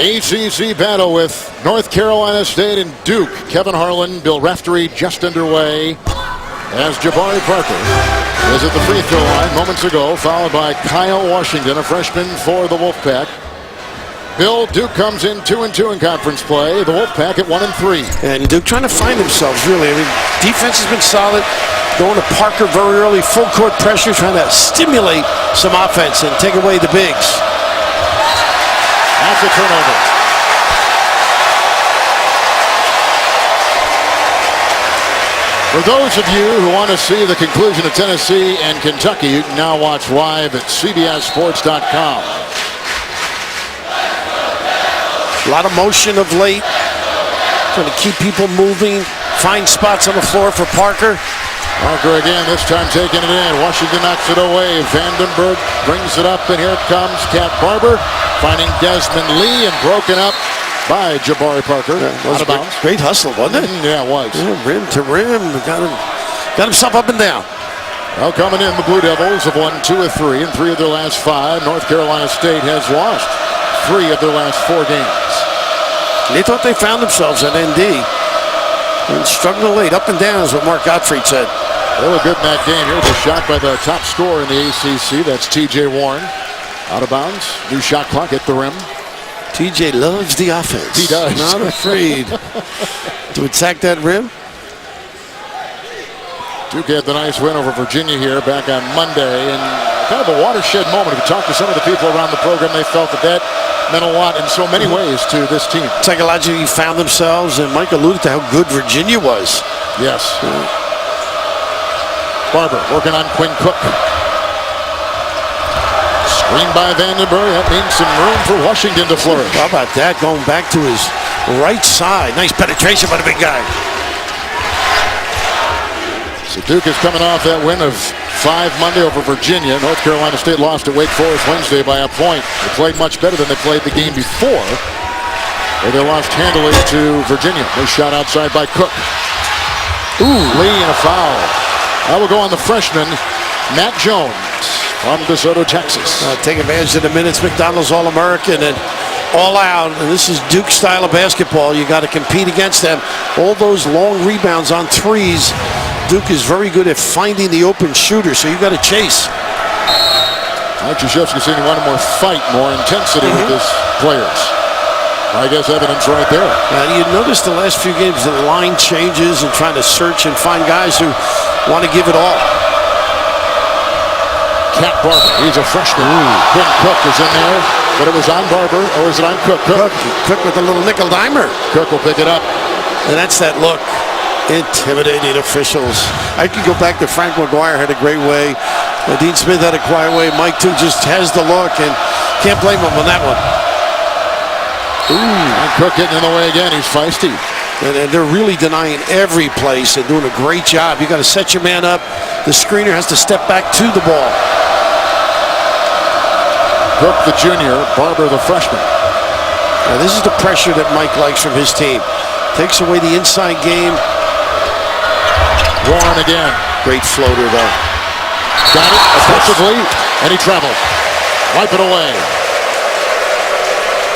ACC battle with North Carolina State and Duke. Kevin Harlan, Bill Raftery just underway as Jabari Parker is at the free throw line moments ago, followed by Kyle Washington, a freshman for the Wolfpack. Bill, Duke comes in 2-2 in conference play. The Wolfpack at 1-3. And Duke trying to find themselves, really. I mean, defense has been solid. Going to Parker very early, full court pressure, trying to stimulate some offense and take away the bigs. That's a turnover. For those of you who want to see the conclusion of Tennessee and Kentucky, you can now watch live at CBSSports.com. A lot of motion of late. Trying to keep people moving. Find spots on the floor for Parker. Parker again, this time taking it in. Washington knocks it away. Vandenberg brings it up, and here comes Cat Barber, finding Desmond Lee, and broken up by Jabari Parker. Out of bounds. Great hustle, wasn't it? Yeah, it was. Yeah, rim to rim. Got himself up and down. Well, coming in, the Blue Devils have won 2 of 3 in 3 of their last 5. North Carolina State has lost 3 of their last 4 games. They thought they found themselves at ND. And struggling late, up and down is what Mark Gottfried said. They were good in that game. Here's a shot by the top scorer in the ACC. That's T.J. Warren. Out of bounds. New shot clock at the rim. T.J. loves the offense. He does. Not afraid to attack that rim. Duke had the nice win over Virginia here back on Monday. And kind of a watershed moment. If you talk to some of the people around the program, they felt that meant a lot in so many ways to this team. Psychologically found themselves, and Mike alluded to how good Virginia was. Yes. Barber working on Quinn Cook. Screen by Vandenberg. That means some room for Washington to flourish. How about that? Going back to his right side. Nice penetration by the big guy. So Duke is coming off that win of 5 Monday over Virginia. North Carolina State lost at Wake Forest Wednesday by a point. They played much better than they played the game before, where they lost handily to Virginia. Nice shot outside by Cook. Ooh, Lee and a foul. That will go on the freshman, Matt Jones from DeSoto, Texas. Take advantage of the minutes. McDonald's All-American and all out. And this is Duke's style of basketball. You got to compete against them. All those long rebounds on threes. Duke is very good at finding the open shooter, so you got to chase. Mike Krzyzewski said he wanted more fight, more intensity with his players. I guess evidence right there. You notice the last few games, the line changes and trying to search and find guys who want to give it all. Cat Barber, he's a freshman. Quinn Cook is in there, but it was on Barber, or is it on Cook? Cook with a little nickel dimer. Cook will pick it up. And that's that look. Intimidating officials. I could go back to Frank McGuire, had a great way. Dean Smith had a quiet way. Mike, too, just has the look, and can't blame him on that one. Ooh, and Cook getting in the way again. He's feisty. And they're really denying every place and doing a great job. You got to set your man up. The screener has to step back to the ball. Cook, the junior. Barber, the freshman. Now, this is the pressure that Mike likes from his team. Takes away the inside game. Warren again. Great floater, though. Got it effectively, and he traveled. Wipe it away.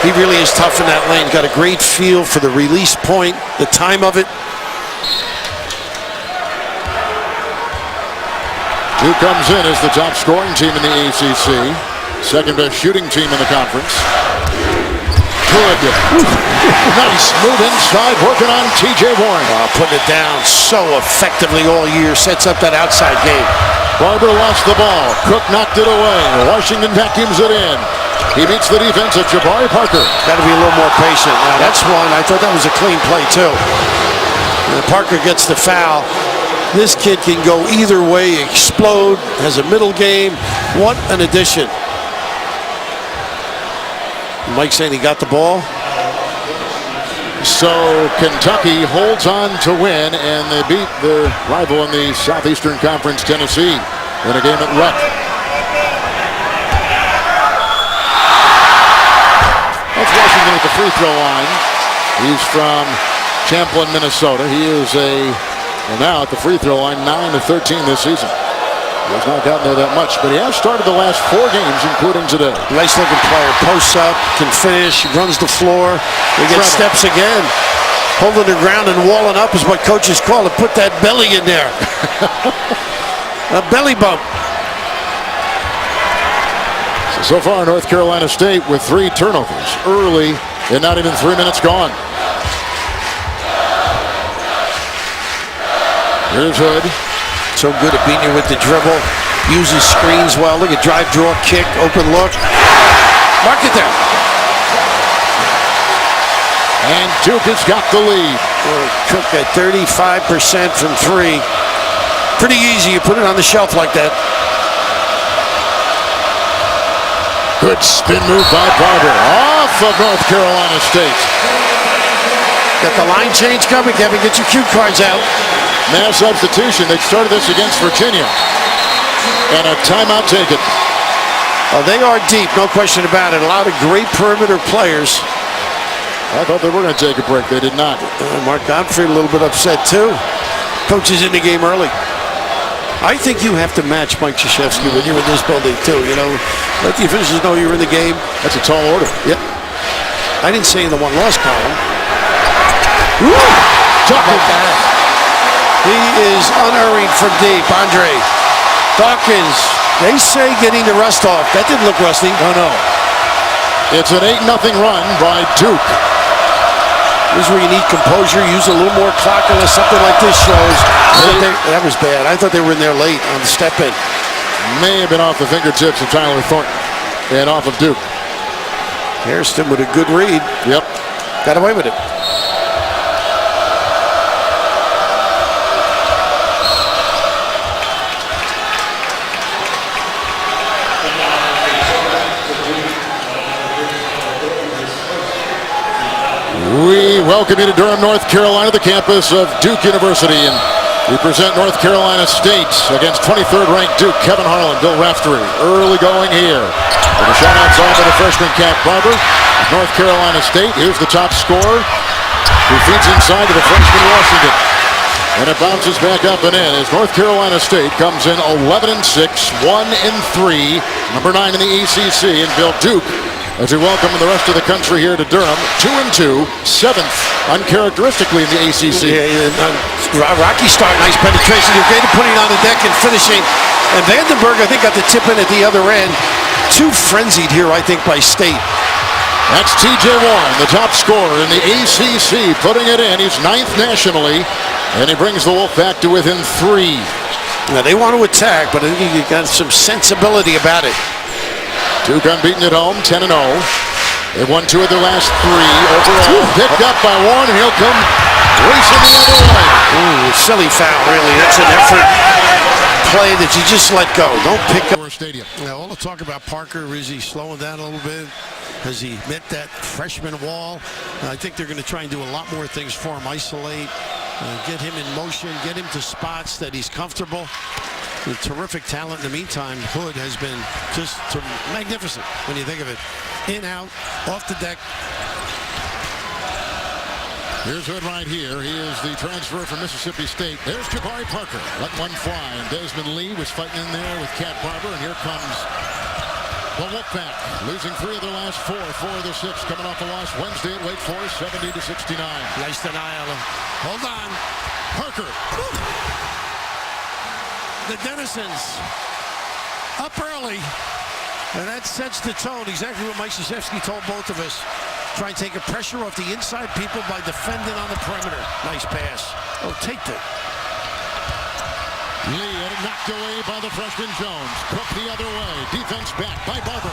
He really is tough in that lane. Got a great feel for the release point, the time of it. Duke comes in as the top scoring team in the ACC. Second best shooting team in the conference. Good. Nice move inside, working on T.J. Warren. Putting it down so effectively all year. Sets up that outside game. Barber lost the ball. Cook knocked it away. Washington vacuums it in. He meets the defense of Jabari Parker. Got to be a little more patient. Now, that's one. I thought that was a clean play, too. And Parker gets the foul. This kid can go either way, explode, has a middle game. What an addition. Mike saying he got the ball. So Kentucky holds on to win, and they beat their rival in the Southeastern Conference, Tennessee, in a game at Rupp. That's Washington at the free throw line. He's from Champlin, Minnesota. He is now at the free throw line, 9 of 13 this season. He's not gotten there that much, but he has started the last 4 games, including today. Nice looking player. Posts up, can finish, runs the floor. They get steps again. Holding the ground and walling up is what coaches call it. Put that belly in there. A belly bump. So far, North Carolina State with 3 turnovers early and not even 3 minutes gone. Here's Hood. So good at beating you with the dribble. Uses screens well. Look at drive, draw, kick, open look. Mark it there. And Duke has got the lead. Cook at 35% from 3. Pretty easy. You put it on the shelf like that. Good spin move by Barber. Off of North Carolina State. Got the line change coming, Kevin. Get your cue cards out. Mass substitution. They started this against Virginia. And a timeout taken. Oh, they are deep, no question about it. A lot of great perimeter players. I thought they were going to take a break. They did not. Mark Godfrey a little bit upset, too. Coach is in the game early. I think you have to match Mike Krzyzewski when you're in this building, too. You know, let the officials know you're in the game. That's a tall order. Yep. I didn't say in the one-loss column. Talk about that. He is unerring from deep. Andre Dawkins, they say getting the rust off. That didn't look rusty. No. It's an 8-0 run by Duke. This is where you need composure. Use a little more clock unless something like this shows. That was bad. I thought they were in there late on the step in. May have been off the fingertips of Tyler Thornton and off of Duke. Hairston with a good read. Yep. Got away with it. We welcome you to Durham, North Carolina, the campus of Duke University, and we present North Carolina State against 23rd ranked Duke. Kevin Harlan, Bill Raftery, early going here. And the shot outside by the freshman Cat Barber. North Carolina State, here's the top scorer, who feeds inside to the freshman Washington. And it bounces back up and in as North Carolina State comes in 11-6, 1-3, number 9 in the ACC, and Bill Duke, as we welcome the rest of the country here to Durham, 2-2, 7th uncharacteristically in the ACC. Rocky start, nice penetration. You're great at putting it on the deck and finishing. And Vandenberg, I think, got the tip in at the other end. Too frenzied here, I think, by State. That's T.J. Warren, the top scorer in the ACC, putting it in. He's 9th nationally, and he brings the Wolfpack to within 3. Now, they want to attack, but I think you got some sensibility about it. Duke unbeaten at home, 10-0. They've won 2 of their last 3 overall. Picked up by Warren, and he'll come racing the other way. Ooh, silly foul, really. That's an effort play that you just let go. Don't pick up. Stadium. Now, all the talk about Parker, is he slowing down a little bit? Has he met that freshman wall? I think they're going to try and do a lot more things for him. Isolate, get him in motion, get him to spots that he's comfortable. The terrific talent in the meantime. Hood has been just magnificent when you think of it. In, out, off the deck. Here's Hood right here. He is the transfer from Mississippi State. There's Jabari Parker. Let one fly. And Desmond Lee was fighting in there with Cat Barber. And here comes the Wolfpack, losing 3 of their last 4. 4 of their 6 coming off a loss Wednesday at Wake Forest, 70-69. Nice denial. Hold on. Parker. The Denizens up early, and that sets the tone. Exactly what Mike Krzyzewski told both of us. Try and take a pressure off the inside people by defending on the perimeter. Nice pass. Oh, take that. Lee had it knocked away by the freshman Jones. Cook the other way. Defense back by Barber.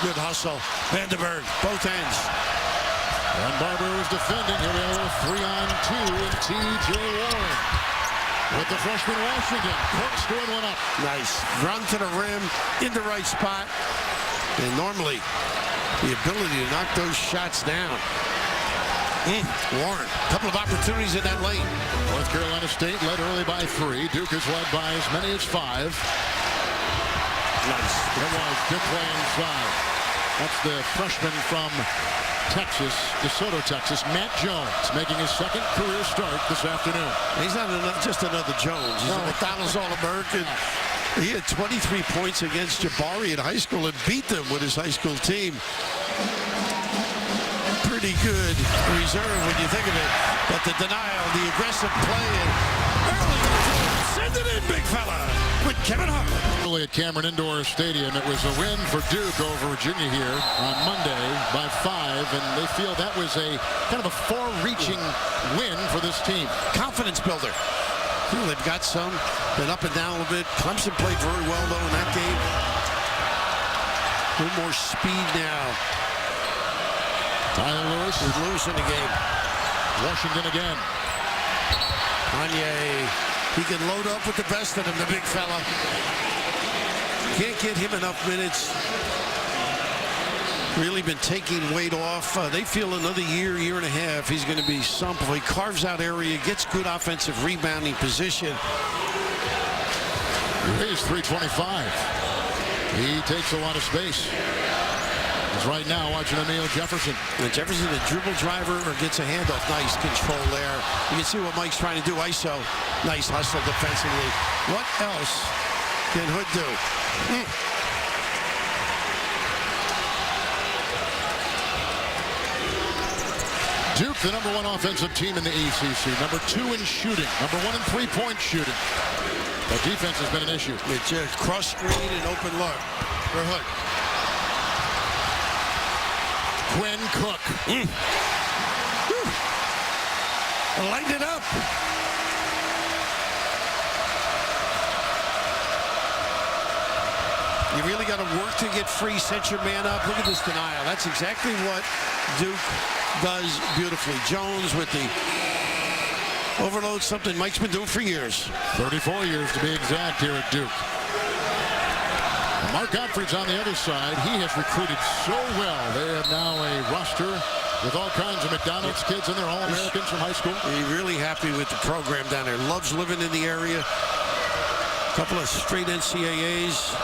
Good hustle. Vandenberg, both ends. And Barber was defending. Here we are, 3-on-2 and T.J. Warren. With the freshman Washington, Cook scored one up. Nice. Run to the rim, in the right spot. And normally, the ability to knock those shots down. Warren, a couple of opportunities in that lane. North Carolina State led early by 3. Duke is led by as many as 5. Nice. It was good play inside. That's the freshman from Texas, DeSoto, Texas, Matt Jones, making his 2nd career start this afternoon. He's not just another Jones. He's a McDonald's All-American. He had 23 points against Jabari in high school and beat them with his high school team. Pretty good reserve when you think of it. But the denial, the aggressive play, and early send it in, big fella, with Kevin Hart. Early at Cameron Indoor Stadium, it was a win for Duke over Virginia here on Monday by 5, and they feel that was a kind of a far-reaching win for this team. Confidence builder. They've got some, been up and down a little bit. Clemson played very well, though, in that game. A little more speed now. Tyler Lewis With Lewis in the game. Washington again. Kanye, he can load up with the best of them, the big fella. Can't get him enough minutes. Really been taking weight off. They feel another year and a half, he's going to be something. He carves out area, gets good offensive rebounding position. He's 325. He takes a lot of space. He's right now watching Emil Jefferson. And Jefferson, a dribble driver or gets a handoff. Nice control there. You can see what Mike's trying to do. ISO. Nice hustle defensively. What else can Hood do? Duke, the #1 offensive team in the ACC. #2 in shooting. #1 in three-point shooting. But defense has been an issue. It's a cross screen and open look for Hood. Quinn Cook. Light it up. You really got to work to get free, set your man up. Look at this denial. That's exactly what Duke does beautifully. Jones with the overload, something Mike's been doing for years. 34 years to be exact here at Duke. Mark Gottfried's on the other side. He has recruited so well. They have now a roster with all kinds of McDonald's kids in there, All-Americans from high school. He's really happy with the program down there. Loves living in the area. A couple of straight NCAAs.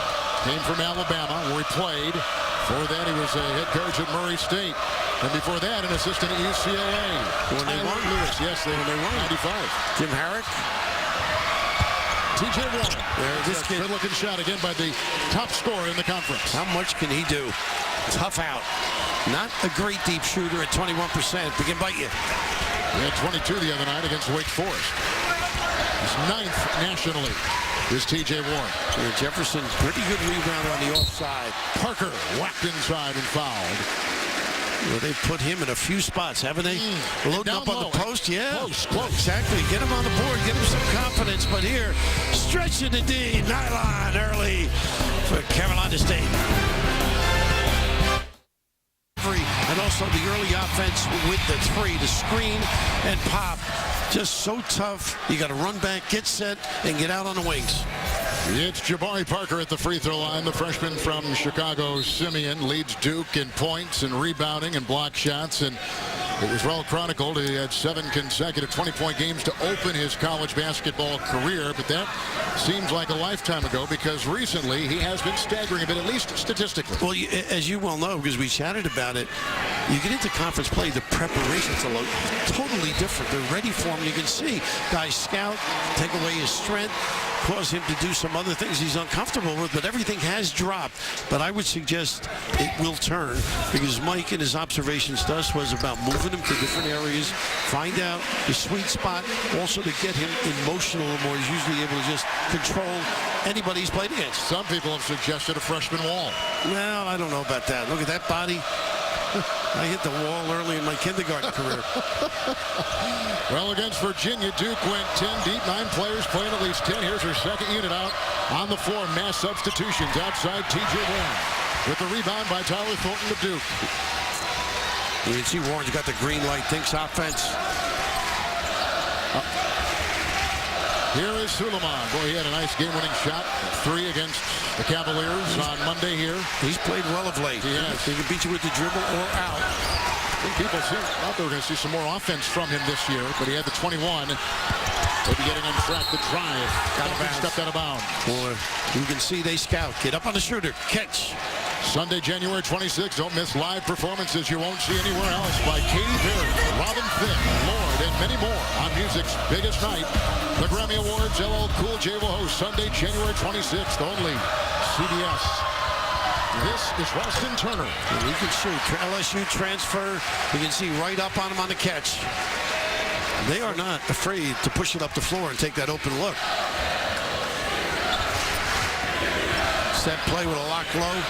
Came from Alabama, where he played. Before that, he was a head coach at Murray State. And before that, an assistant at UCLA. When they won, Lewis, yes, when they won. 95. Jim Herrick. TJ Warren. This kid. Good-looking shot again by the top scorer in the conference. How much can he do? Tough out. Not a great deep shooter at 21%, but can bite you. He had 22 the other night against Wake Forest. He's 9th nationally. Is TJ Warren. Jefferson, pretty good rebounder on the offside. Parker whacked inside and fouled. Well, they've put him in a few spots, haven't they? Loading up on the post, yeah. Close. Exactly. Get him on the board, give him some confidence. But here, stretching the D, nylon early for Carolina State. And also the early offense with the three, the screen and pop. Just so tough. You got to run back, get set, and get out on the wings. It's Jabari Parker at the free throw line. The freshman from Chicago, Simeon, leads Duke in points and rebounding and block shots. And it was well chronicled. He had 7 consecutive 20-point games to open his college basketball career. But that seems like a lifetime ago because recently he has been staggering a bit, at least statistically. Well, as you well know, because we chatted about it, you get into conference play, the preparation's totally different. They're ready for him. You can see guys scout, take away his strength, cause him to do some other things he's uncomfortable with, but everything has dropped. But I would suggest it will turn because Mike in his observations to us was about moving him to different areas, find out the sweet spot, also to get him emotional a little more. He's usually able to just control anybody he's played against. Some people have suggested a freshman wall. Well, I don't know about that. Look at that body. I hit the wall early in my kindergarten career. Well, against Virginia, Duke went 10 deep. 9 players playing at least 10. Here's her second unit out on the floor. Mass substitutions outside TJ Warren. With the rebound by Tyler Thornton of Duke. You can see Warren's got the green light, thinks offense. Here is Suleiman. Boy, he had a nice game-winning shot. 3 against the Cavaliers on Monday here. He's played well of late. He has. He can beat you with the dribble or out. I think people thought they were going to see some more offense from him this year, but he had the 21. Maybe getting on track to drive. Stepped out of bounds. Boy, you can see they scout. Get up on the shooter. Catch. Sunday, January 26th. Don't miss live performances you won't see anywhere else by Katy Perry, Robin Thicke, Lorde, and many more on music's biggest night. The Grammy Awards, LL Cool J will host Sunday, January 26th, only CBS. This is Ralston Turner. And he can shoot. LSU transfer. You can see right up on him on the catch. They are not afraid to push it up the floor and take that open look. Set play with a lock low.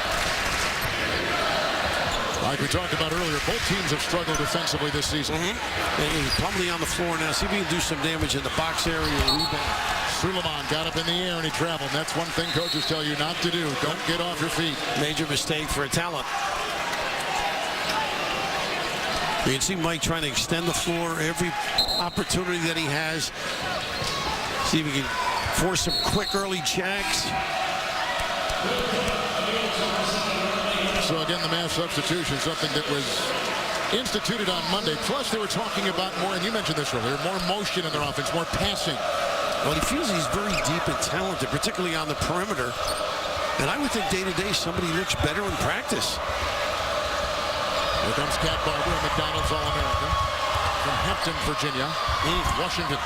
Like we talked about earlier, both teams have struggled defensively this season. And Plumlee on the floor now. See if he can do some damage in the box area. Rebound. Suleiman got up in the air and he traveled. That's one thing coaches tell you not to do. Don't get off your feet. Major mistake for a talent. You can see Mike trying to extend the floor every opportunity that he has. See if he can force some quick early jacks. So again, the mass substitution, something that was instituted on Monday. Plus, they were talking about more, and you mentioned this earlier, more motion in their offense, more passing. Well, he feels he's very deep and talented, particularly on the perimeter. And I would think day-to-day somebody looks better in practice. Here comes Cat Barber, a McDonald's All-American from Hampton, Virginia. Washington.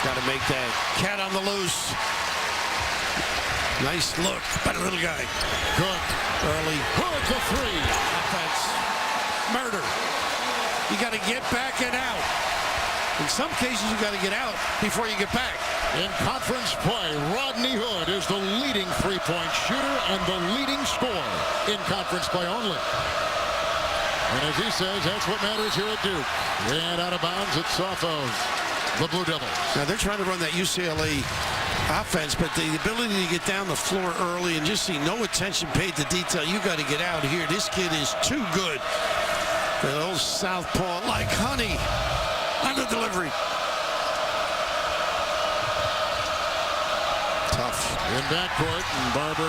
Got to make that. Cat on the loose. Nice look by the little guy. Good. Early. Good for three. Offense. Murder. You got to get back and out. In some cases, you got to get out before you get back. In conference play, Rodney Hood is the leading three-point shooter and the leading scorer in conference play only. And as he says, that's what matters here at Duke. And out of bounds, it's off of the Blue Devils. Now, they're trying to run that UCLA offense, but the ability to get down the floor early and just see no attention paid to detail. You got to get out here. This kid is too good. That old southpaw, like honey, on the delivery. Tough. In backcourt, and Barber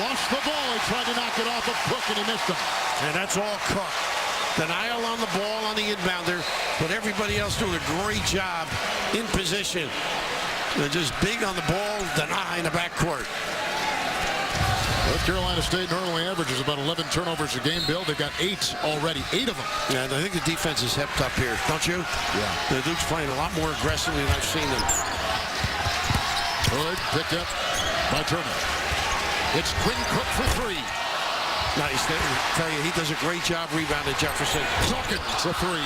lost the ball. He tried to knock it off of Cook, and he missed him. And that's all Cook. Denial on the ball on the inbounder, but everybody else doing a great job in position. They're just big on the ball, deny in the backcourt. North Carolina State normally averages about 11 turnovers a game, Bill. They've got 8 already, 8 of them. Yeah, and I think the defense is hepped up here, don't you? Yeah. The Duke's playing a lot more aggressively than I've seen them. Hood picked up by Turner. It's Quinn Cook for three. Nice. I tell you, he does a great job rebounding Jefferson. Dawkins a three.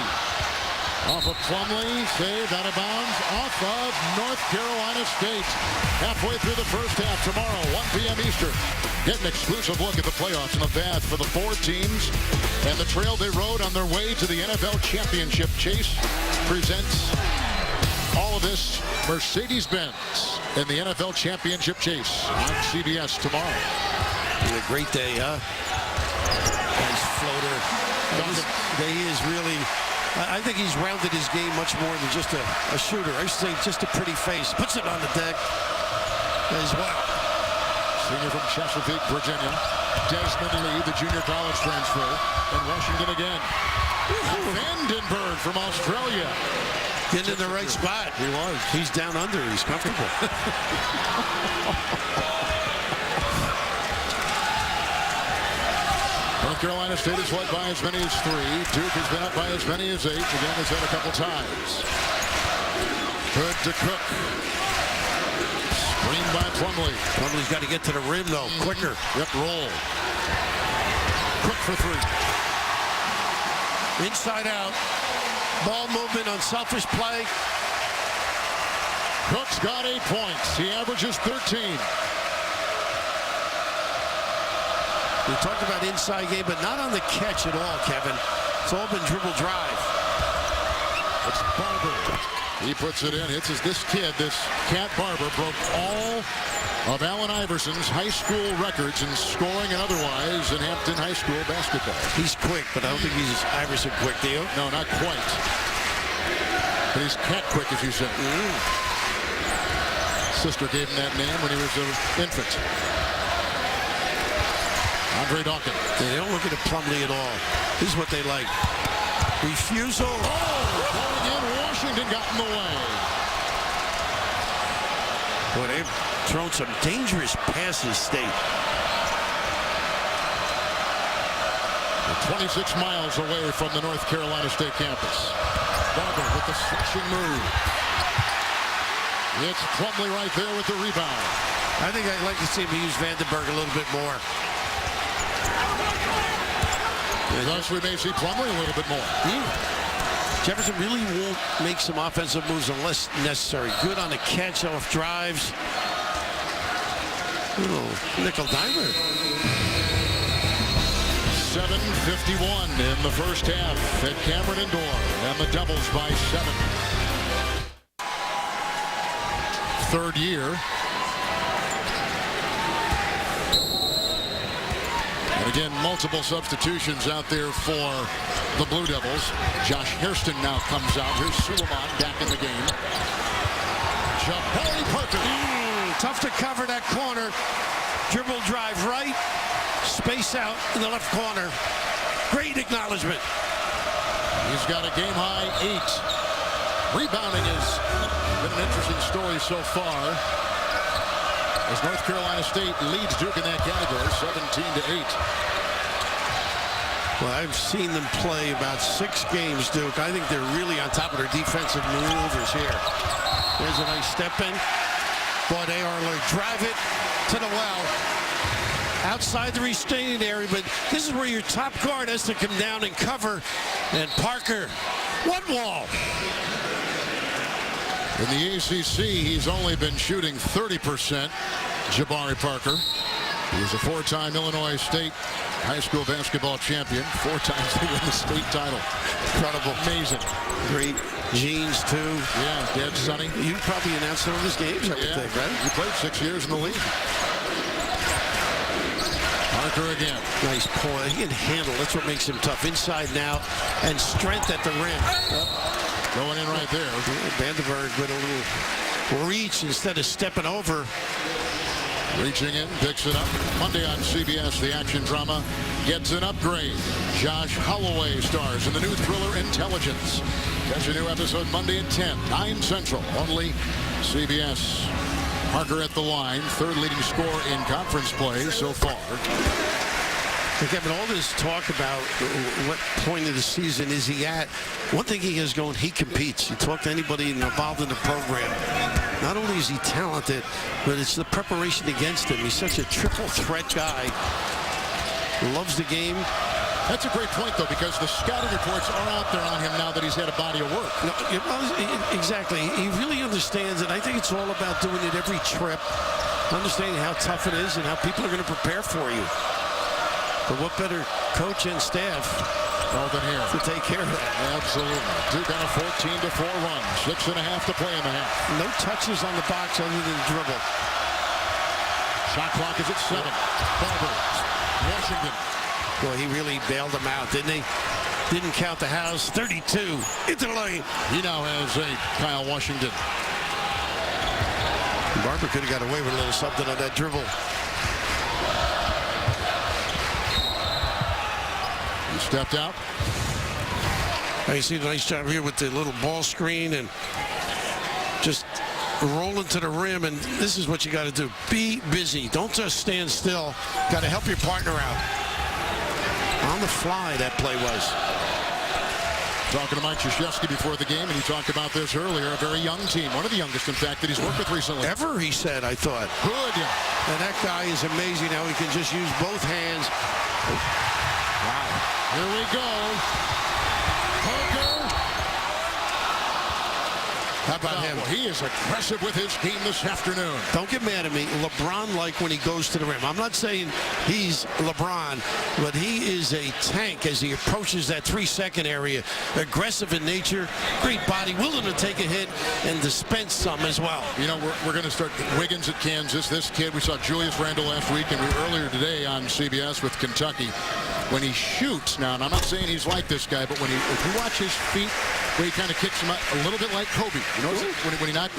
Off of Plumlee, saved out of bounds, off of North Carolina State. Halfway through the first half tomorrow, 1 p.m. Eastern. Get an exclusive look at the playoffs and the bath for the 4 teams and the trail they rode on their way to the NFL Championship. Chase presents all of this Mercedes-Benz in the NFL Championship Chase on CBS tomorrow. It's a great day, huh? Nice floater. He is really... I think he's rounded his game much more than just a shooter. I used to say just a pretty face. Puts it on the deck as well. Senior from Chesapeake, Virginia. Desmond Lee, the junior college transfer. And Washington again. Vandenberg from Australia. Getting in the right spot. He was. He's down under. He's comfortable. North Carolina State has led by as many as 3. Duke has been up by as many as 8. Again, has had a couple times. Hood to Cook. Screen by Plumlee. Plumlee's got to get to the rim, though, quicker. Yep, roll. Cook for 3. Inside out. Ball movement, unselfish play. Cook's got 8 points. He averages 13. We talked about inside game, but not on the catch at all, Kevin. It's all been dribble drive. It's Barber. He puts it in. Hits this kid, this Cat Barber, broke all of Allen Iverson's high school records in scoring and otherwise in Hampton High School basketball. He's quick, but I don't think he's Iverson quick, do you? No, not quite. But he's Cat quick, as you said. Sister gave him that name when he was an infant. Andre Dawkins. They don't look at the Plumlee at all. This is what they like. Refusal. Going in, Washington got in the way. Boy, they've thrown some dangerous passes, State. 26 miles away from the North Carolina State campus. Barber with the slashing move. It's Plumlee right there with the rebound. I think I'd like to see him use Vandenberg a little bit more. Thus, we may see Plumlee a little bit more. Jefferson really won't make some offensive moves unless necessary. Good on the catch off drives. Oh, nickel diver. 7:51 in the first half at Cameron Indoor, and the Devils by 7. Third year. And again, multiple substitutions out there for the Blue Devils. Josh Hairston now comes out. Here's Suleiman back in the game. Jabari Parker. Tough to cover that corner. Dribble drive right. Space out in the left corner. Great acknowledgement. He's got a game-high 8. Rebounding has been an interesting story so far, as North Carolina State leads Duke in that category, 17-8. Well, I've seen them play about 6 games, Duke. I think they're really on top of their defensive maneuvers here. There's a nice step in. Boy, they are like drive it to the well. Outside the restraining area, but this is where your top guard has to come down and cover. And Parker, what wall? In the ACC, he's only been shooting 30%. Jabari Parker. He's a 4-time Illinois State high school basketball champion. 4 times they win the state title. Incredible. Amazing. Great genes, too. Yeah, Dad Sonny. You probably announced some of his games, I would think, right? He played 6 years in the league. Parker again. Nice point. He can handle. That's what makes him tough. Inside now, and strength at the rim. Going in right there. Vandenberg with a little reach instead of stepping over. Reaching in, picks it up. Monday on CBS, the action drama gets an upgrade. Josh Holloway stars in the new thriller Intelligence. Catch a new episode Monday at 10, 9 Central, only CBS. Parker at the line, 3rd leading scorer in conference play so far. Kevin, all this talk about what point of the season is he at, one thing he has going, he competes. You talk to anybody involved in the program, not only is he talented, but it's the preparation against him. He's such a triple threat guy. Loves the game. That's a great point, though, because the scouting reports are out there on him now that he's had a body of work. No, exactly. He really understands it. I think it's all about doing it every trip, understanding how tough it is and how people are going to prepare for you. But what better coach and staff than here to take care of that? Absolutely. Duke on a 14-4 run. 6.5 to play in the half. No touches on the box other than dribble. Shot clock is at 7. Barber. Washington. Boy, he really bailed them out, didn't he? Didn't count the house. 32 into the lane. He now has a Kyle Washington. Barber could have got away with a little something on that dribble. He stepped out. You see a nice job here with the little ball screen and just rolling to the rim. And this is what you got to do. Be busy. Don't just stand still. Got to help your partner out. On the fly, that play was. Talking to Mike Krzyzewski before the game, and he talked about this earlier. A very young team, one of the youngest, in fact, that he's worked with recently. Ever, he said, I thought. Good. And that guy is amazing how he can just use both hands. Wow. Here we go. Parker. How about him? He is aggressive with his game this afternoon. Don't get mad at me. LeBron-like when he goes to the rim. I'm not saying he's LeBron, but he is a tank as he approaches that 3-second area. Aggressive in nature, great body, willing to take a hit and dispense some as well. You know, we're going to start Wiggins at Kansas. This kid, we saw Julius Randle last week, and we were earlier today on CBS with Kentucky. When he shoots now, and I'm not saying he's like this guy, but if you watch his feet, where he kind of kicks him out, a little bit like Kobe. You know, when he not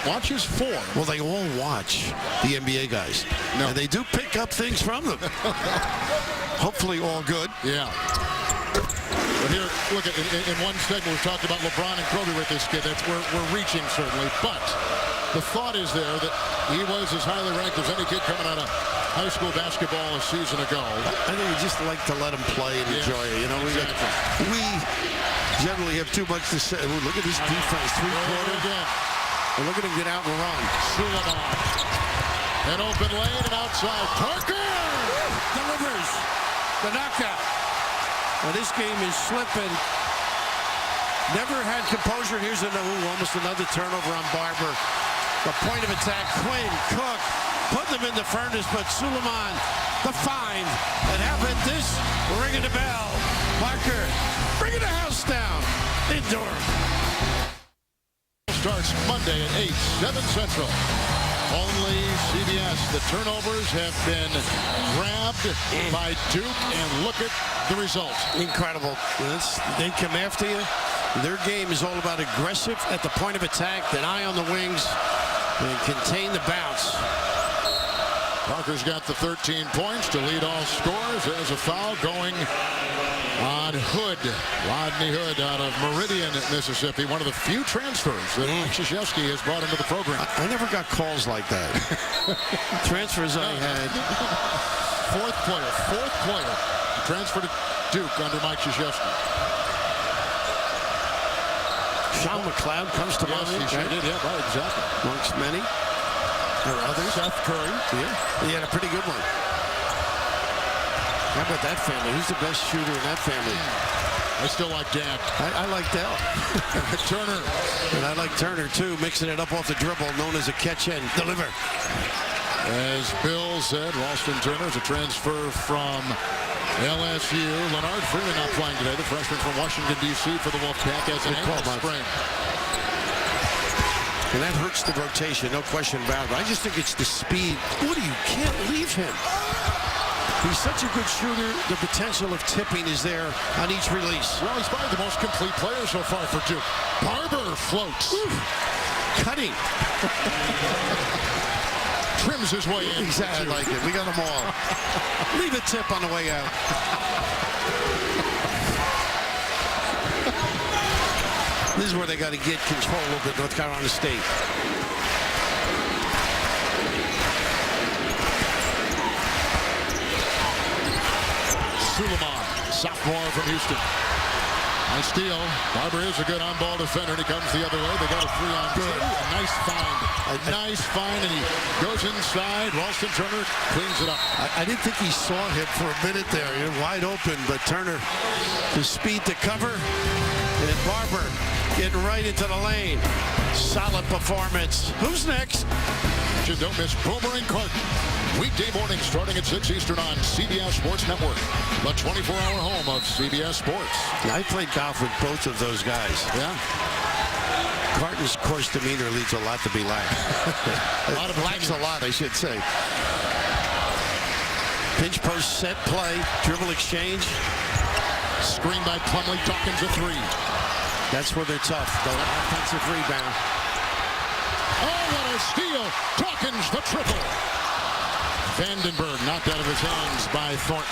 watch his form. Well, they all watch the NBA guys. No. And they do pick up things from them. Hopefully all good. Yeah. But here, look, in one segment we talked about LeBron and Kobe with this kid. We're reaching, certainly. But the thought is there that he was as highly ranked as any kid coming out of high school basketball a season ago. I think you just like to let them play and enjoy it. You know, we generally have too much to say. Ooh, look at this defense, three-quarter. And look at him get out and run. Suleiman. An open lane and outside. Parker delivers the knockout. Well, this game is slipping. Never had composure. Here's almost another turnover on Barber. The point of attack, Quinn, Cook, put them in the furnace, but Suleiman, the find. And how about this? Ringing the bell. Parker, bringing the house down in Durham. Starts Monday at 8, 7 Central. Only CBS. The turnovers have been grabbed by Duke, and look at the result. Incredible. They come after you. Their game is all about aggressive at the point of attack, then eye on the wings, and contain the bounce. Parker's got the 13 points to lead all scores. There's a foul going on Hood. Rodney Hood out of Meridian, Mississippi. One of the few transfers that Mike Krzyzewski has brought into the program. I never got calls like that. Transfers I had. Fourth player. Transferred to Duke under Mike Krzyzewski. Sean McLeod comes to mind. Yes, he sure did. Yeah, right, exactly. Amongst many. Or others. Seth Curry. Yeah, he had a pretty good one. How about that family? Who's the best shooter in that family? I still like Dad. I like Dell. Turner. And I like Turner, too, mixing it up off the dribble, known as a catch-and deliver. As Bill said, Ralston Turner is a transfer from LSU. Leonard Freeman not playing today. The freshman from Washington, D.C. for the Wolfpack has an ankle sprain. And that hurts the rotation, no question about it. I just think it's the speed. Woody, you can't leave him. He's such a good shooter. The potential of tipping is there on each release. Well, he's probably the most complete player so far for Duke. Barber floats. Cutting. Trims his way in. Exactly. I like it. We got them all. Leave a tip on the way out. This is where they got to get control of the North Carolina State. Suleiman, sophomore from Houston. Nice steal. Barber is a good on-ball defender, and he comes the other way. They got a 3-on-2. A nice find. Nice find, and he goes inside. Ralston Turner cleans it up. I didn't think he saw him for a minute there. He was wide open, but Turner, the speed to cover, and Barber getting right into the lane. Solid performance. Who's next? Don't miss Boomer and Carton. Weekday morning starting at 6 Eastern on CBS Sports Network. The 24-hour home of CBS Sports. I played golf with both of those guys. Yeah. Carton's course demeanor leaves a lot to be lacked. Lacks a lot, I should say. Pinch post set play, dribble exchange. Screen by Plumlee. Dawkins a 3. That's where they're tough. The offensive rebound. Oh, what a steal. Dawkins the triple. Vandenberg knocked out of his hands by Thornton.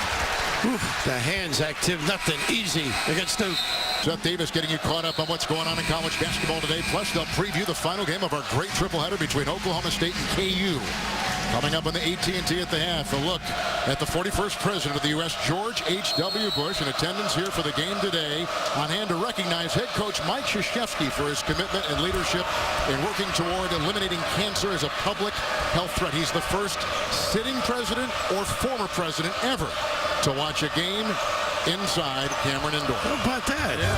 The hands active, nothing easy against Duke. Seth Davis getting you caught up on what's going on in college basketball today. Plus, they'll preview the final game of our great tripleheader between Oklahoma State and KU. Coming up on the AT&T at the half, a look at the 41st President of the U.S., George H.W. Bush, in attendance here for the game today. On hand to recognize head coach Mike Krzyzewski for his commitment and leadership in working toward eliminating cancer as a public health threat. He's the first sitting president or former president ever to watch a game inside Cameron Indoor. How about that? Yeah.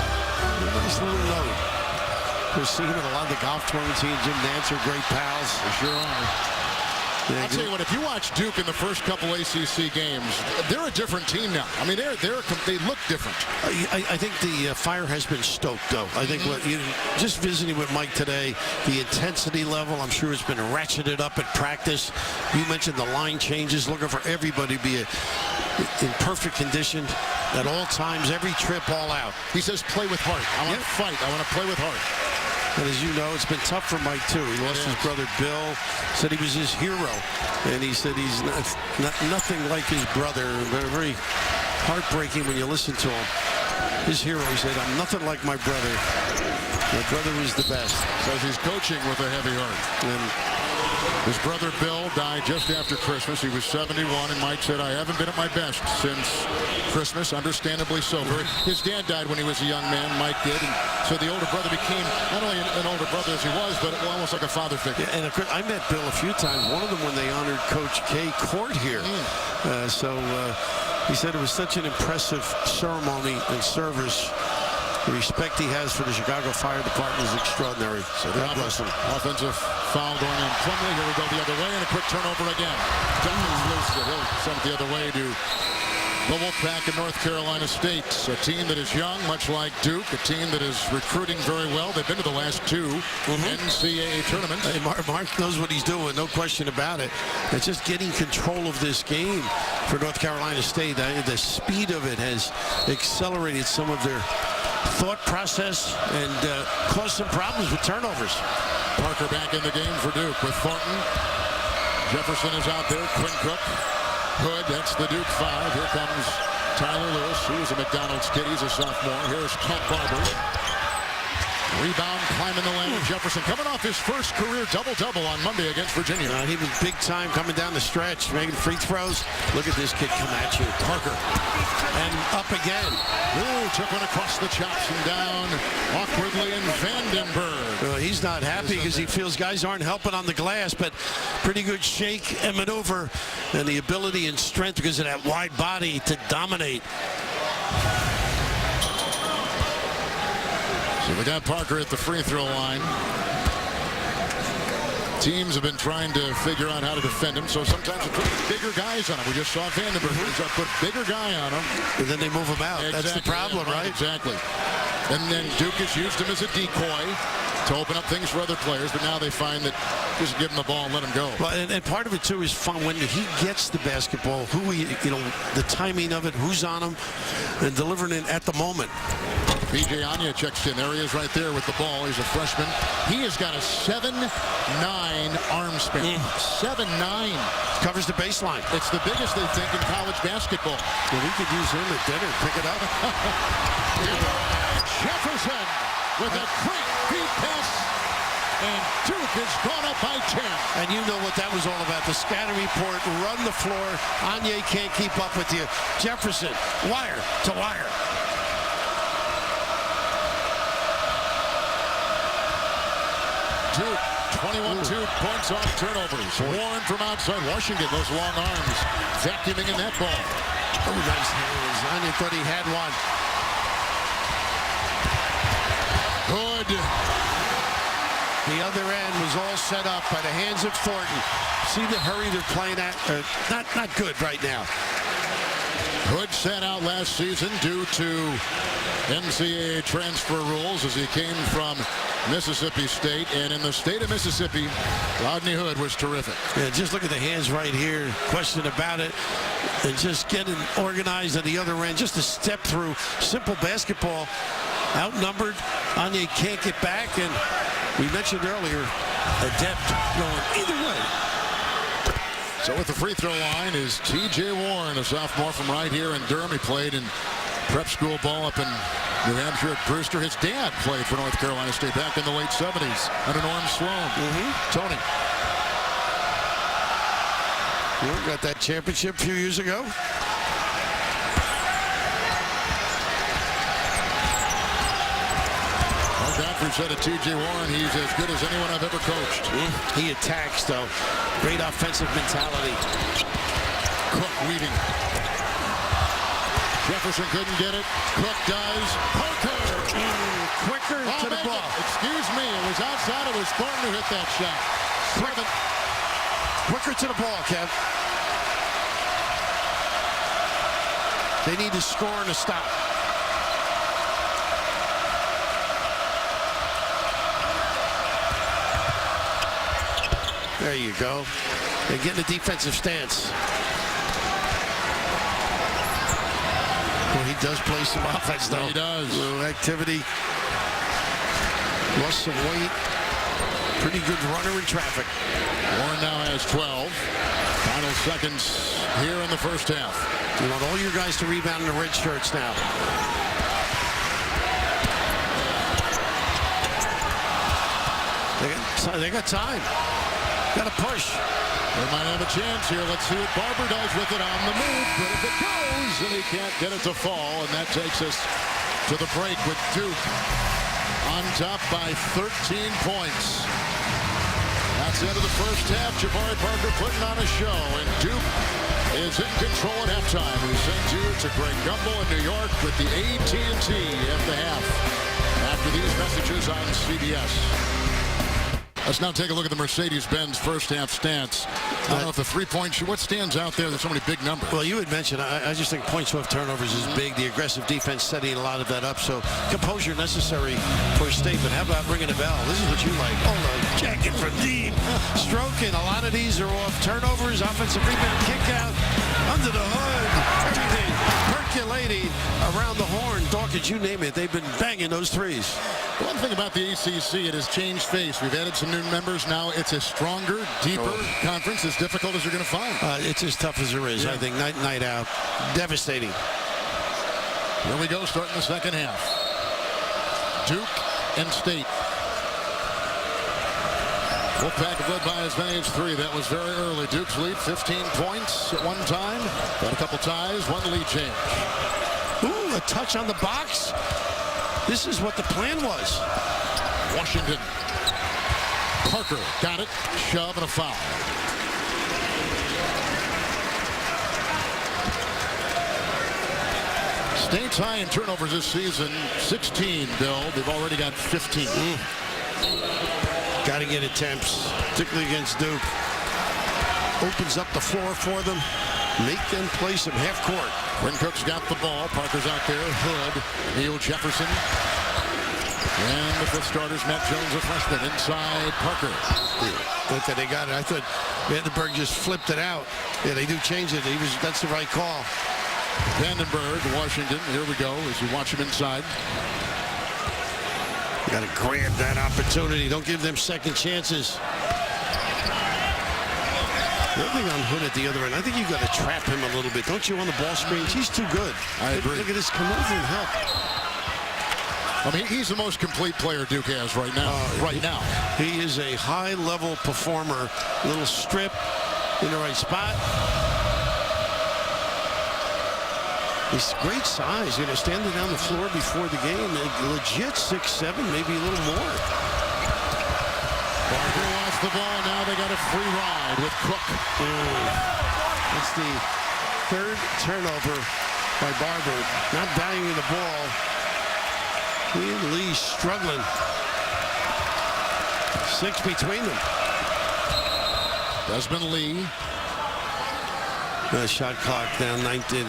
Nice little note. We're seeing it a lot of the golf tournaments. He and Jim Nance are great pals. They sure are. Yeah, I'll tell you what, if you watch Duke in the first couple ACC games, they're a different team now. I mean, they look different. I think the fire has been stoked, though. I think what you just visiting with Mike today, the intensity level, I'm sure, has been ratcheted up at practice. You mentioned the line changes, looking for everybody to be in perfect condition at all times, every trip, all out. He says, play with heart. I want to fight. I want to play with heart. And as you know, it's been tough for Mike, too. He lost his brother, Bill. Said he was his hero. And he said he's nothing like his brother. Very heartbreaking when you listen to him. His hero, he said, I'm nothing like my brother. My brother was the best. Says he's coaching with a heavy heart. And His brother Bill died just after Christmas. He was 71, and Mike said, I haven't been at my best since Christmas, understandably so. His dad died when he was a young man, Mike did, and so the older brother became not only an older brother as he was, but almost like a father figure. Yeah, and I met Bill a few times, one of them when they honored Coach K Court here. He said it was such an impressive ceremony and service. The respect he has for the Chicago Fire Department is extraordinary. So God bless him. Offensive foul going on Plumlee. Here we go the other way, and a quick turnover again. Duncan's loose, so he'll send it the other way to the Wolfpack in North Carolina State. A team that is young, much like Duke. A team that is recruiting very well. They've been to the last two NCAA tournaments. Hey, Mark knows what he's doing, no question about it. It's just getting control of this game for North Carolina State. The speed of it has accelerated some of their thought process and caused some problems with turnovers. Parker back in the game for Duke with Thornton. Jefferson is out there. Quinn Cook. Hood, that's the Duke 5. Here comes Tyler Lewis. He was a McDonald's kid. He's a sophomore. Here's Kent Barber. Rebound, climbing the lane. Jefferson coming off his first career double-double on Monday against Virginia. He was big time coming down the stretch, making free throws. Look at this kid come at you. Parker. And up again. Ooh, took one across the chops and down awkwardly in Vandenberg. He's not happy because he feels guys aren't helping on the glass, but pretty good shake and maneuver and the ability and strength because of that wide body to dominate. So we got Parker at the free throw line. Teams have been trying to figure out how to defend him, so sometimes they put bigger guys on him. We just saw Vandenberg put a bigger guy on him. And then they move him out. Exactly. That's the problem, right? Exactly. And then Duke has used him as a decoy to open up things for other players, but now they find that just give him the ball and let him go. Well, and part of it, too, is fun when he gets the basketball, the timing of it, who's on him, and delivering it at the moment. B.J. Anya checks in. There he is right there with the ball. He's a freshman. He has got a 7'9" arm span. 7'9". Covers the baseline. It's the biggest, they think, in college basketball. Well, we could use him at dinner. Pick it up. Jefferson with a great deep pass. And Duke has gone up by 10. And you know what that was all about. The scatter report, run the floor. Anya can't keep up with you. Jefferson, wire to wire. Duke, 21-2 points off turnovers. Warren from outside Washington, those long arms, vacuuming in that ball. Oh, nice hands. Anya thought he had one. Hood. The other end was all set up by the hands of Thornton. See the hurry they're playing at? Not good right now. Hood sat out last season due to NCAA transfer rules as he came from Mississippi State. And in the state of Mississippi, Rodney Hood was terrific. Yeah, just look at the hands right here. Question about it. And just getting organized at the other end. Just a step through. Simple basketball. Outnumbered. Anya can't get back. And we mentioned earlier, adept going either way. So with the free throw line is T.J. Warren, a sophomore from right here in Durham. He played in prep school ball up in New Hampshire at Brewster. His dad played for North Carolina State back in the late 70s under Norm Sloan. Tony. You got that championship a few years ago. Godfrey said of T.J. Warren, he's as good as anyone I've ever coached. He attacks, though. Great offensive mentality. Cook weaving. Jefferson couldn't get it. Cook does. Parker. Quicker to the ball. Excuse me. It was outside. It was Thornton who hit that shot. Quicker to the ball, Kev. They need to score and a stop. There you go. They're getting a defensive stance. Well, he does play some offense, though. He does. A little activity. Lost some weight. Pretty good runner in traffic. Warren now has 12. Final seconds here in the first half. You want all your guys to rebound in the red shirts now. They got time. Got to push. They might have a chance here. Let's see what Barber does with it on the move. But if it goes, and he can't get it to fall, and that takes us to the break with Duke on top by 13 points. That's the end of the first half. Jabari Parker putting on a show, and Duke is in control at halftime. We send you to Greg Gumbel in New York with the AT&T at the half. After these messages on CBS. Let's now take a look at the Mercedes-Benz first half stats. I don't know if the three-point shoot, what stands out there? There's so many big numbers. Well, you had mentioned, I just think points off turnovers is big. The aggressive defense setting a lot of that up. So composure necessary for State. But how about ringing a bell? This is what you like. Oh, no, jacket from deep. Stroking. A lot of these are off turnovers, offensive rebound, kick out, under the hood, everything. Percolating around the horn. Dawkins, you name it. They've been banging those threes. One thing about the ACC, it has changed face. We've added some new members. Now it's a stronger, deeper conference, as difficult as you're going to find. It's as tough as there is, I think, night out. Devastating. Here we go, starting the second half. Duke and State. Wolfpack led by as many as 3. That was very early. Duke's lead, 15 points at one time. Got a couple ties, one lead change. Ooh, a touch on the box. This is what the plan was. Washington. Parker got it. Shove and a foul. State's high in turnovers this season. 16, Bill. They've already got 15. Got to get attempts, particularly against Duke. Opens up the floor for them. Make them play some half court. Quinn Cook's got the ball. Parker's out there. Hood. Neil Jefferson. And the fifth starters, Matt Jones, a freshman. Inside Parker. Okay, they got it. I thought Vandenberg just flipped it out. Yeah, they do change it. That's the right call. Vandenberg, Washington. Here we go as you watch him inside. Got to grab that opportunity. Don't give them second chances. The other thing on Hood at the other end, I think you've got to trap him a little bit. Don't you, on the ball screens? He's too good. I agree. Look at this. Come over and help. I mean, he's the most complete player Duke has right now. He is a high-level performer. Little strip in the right spot. He's great size. Standing down the floor before the game. Legit 6'7", maybe a little more. Parker lost the ball. Now they got a free ride with Cook. That's the third turnover by Barber. Not valuing the ball. He and Lee struggling. 6 between them. Desmond Lee. Shot clock down 19.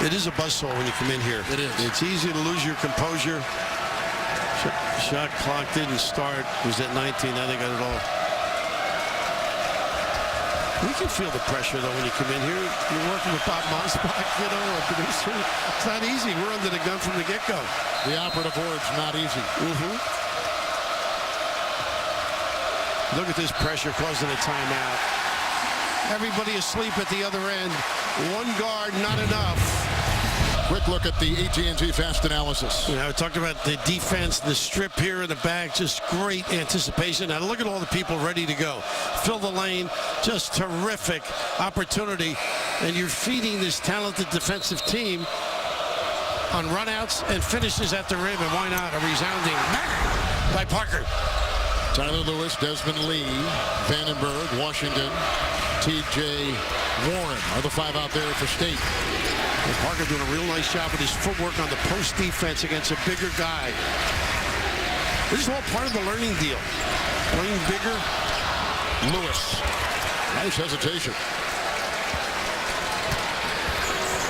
It is a buzzsaw when you come in here. It is. It's easy to lose your composure. Shot clock didn't start. It was at 19. Now they got it all. We can feel the pressure, though, when you come in here. You're working with Bob Mosbach, a producer. It's not easy. We're under the gun from the get-go. The operative word's not easy. Look at this pressure causing a timeout. Everybody asleep at the other end. One guard, not enough. Quick look at the AT&T fast analysis. I talked about the defense, the strip here in the back, just great anticipation. Now look at all the people ready to go. Fill the lane, just terrific opportunity. And you're feeding this talented defensive team on runouts and finishes at the rim. And why not a resounding bang by Parker. Tyler Lewis, Desmond Lee, Vandenberg, Washington, T.J. Warren are the 5 out there for State. And Parker doing a real nice job with his footwork on the post defense against a bigger guy. This is all part of the learning deal. Playing bigger. Lewis. Nice hesitation.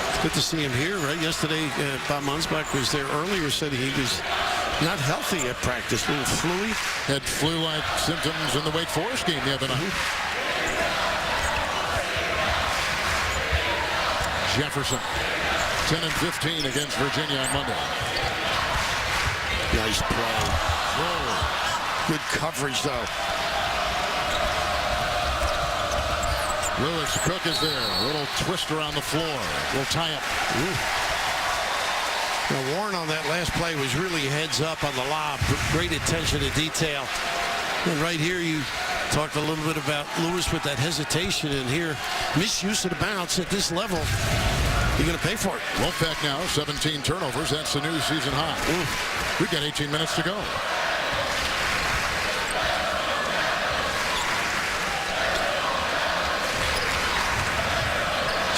It's good to see him here, right? Yesterday, Bob Monsbach was there earlier, said he was not healthy at practice. A little flu-y. Had flu-like symptoms in the Wake Forest game the other night. Jefferson, 10 and 15 against Virginia on Monday. Nice play. Whoa. Good coverage, though. Lewis, Cook is there. A little twist around the floor. Little tie-up. Now, Warren on that last play was really heads up on the lob. Great attention to detail. And right here, you talked a little bit about Lewis with that hesitation, and here, misuse of the bounce at this level. You're going to pay for it. Wolfpack now, 17 turnovers. That's the new season high. We've got 18 minutes to go.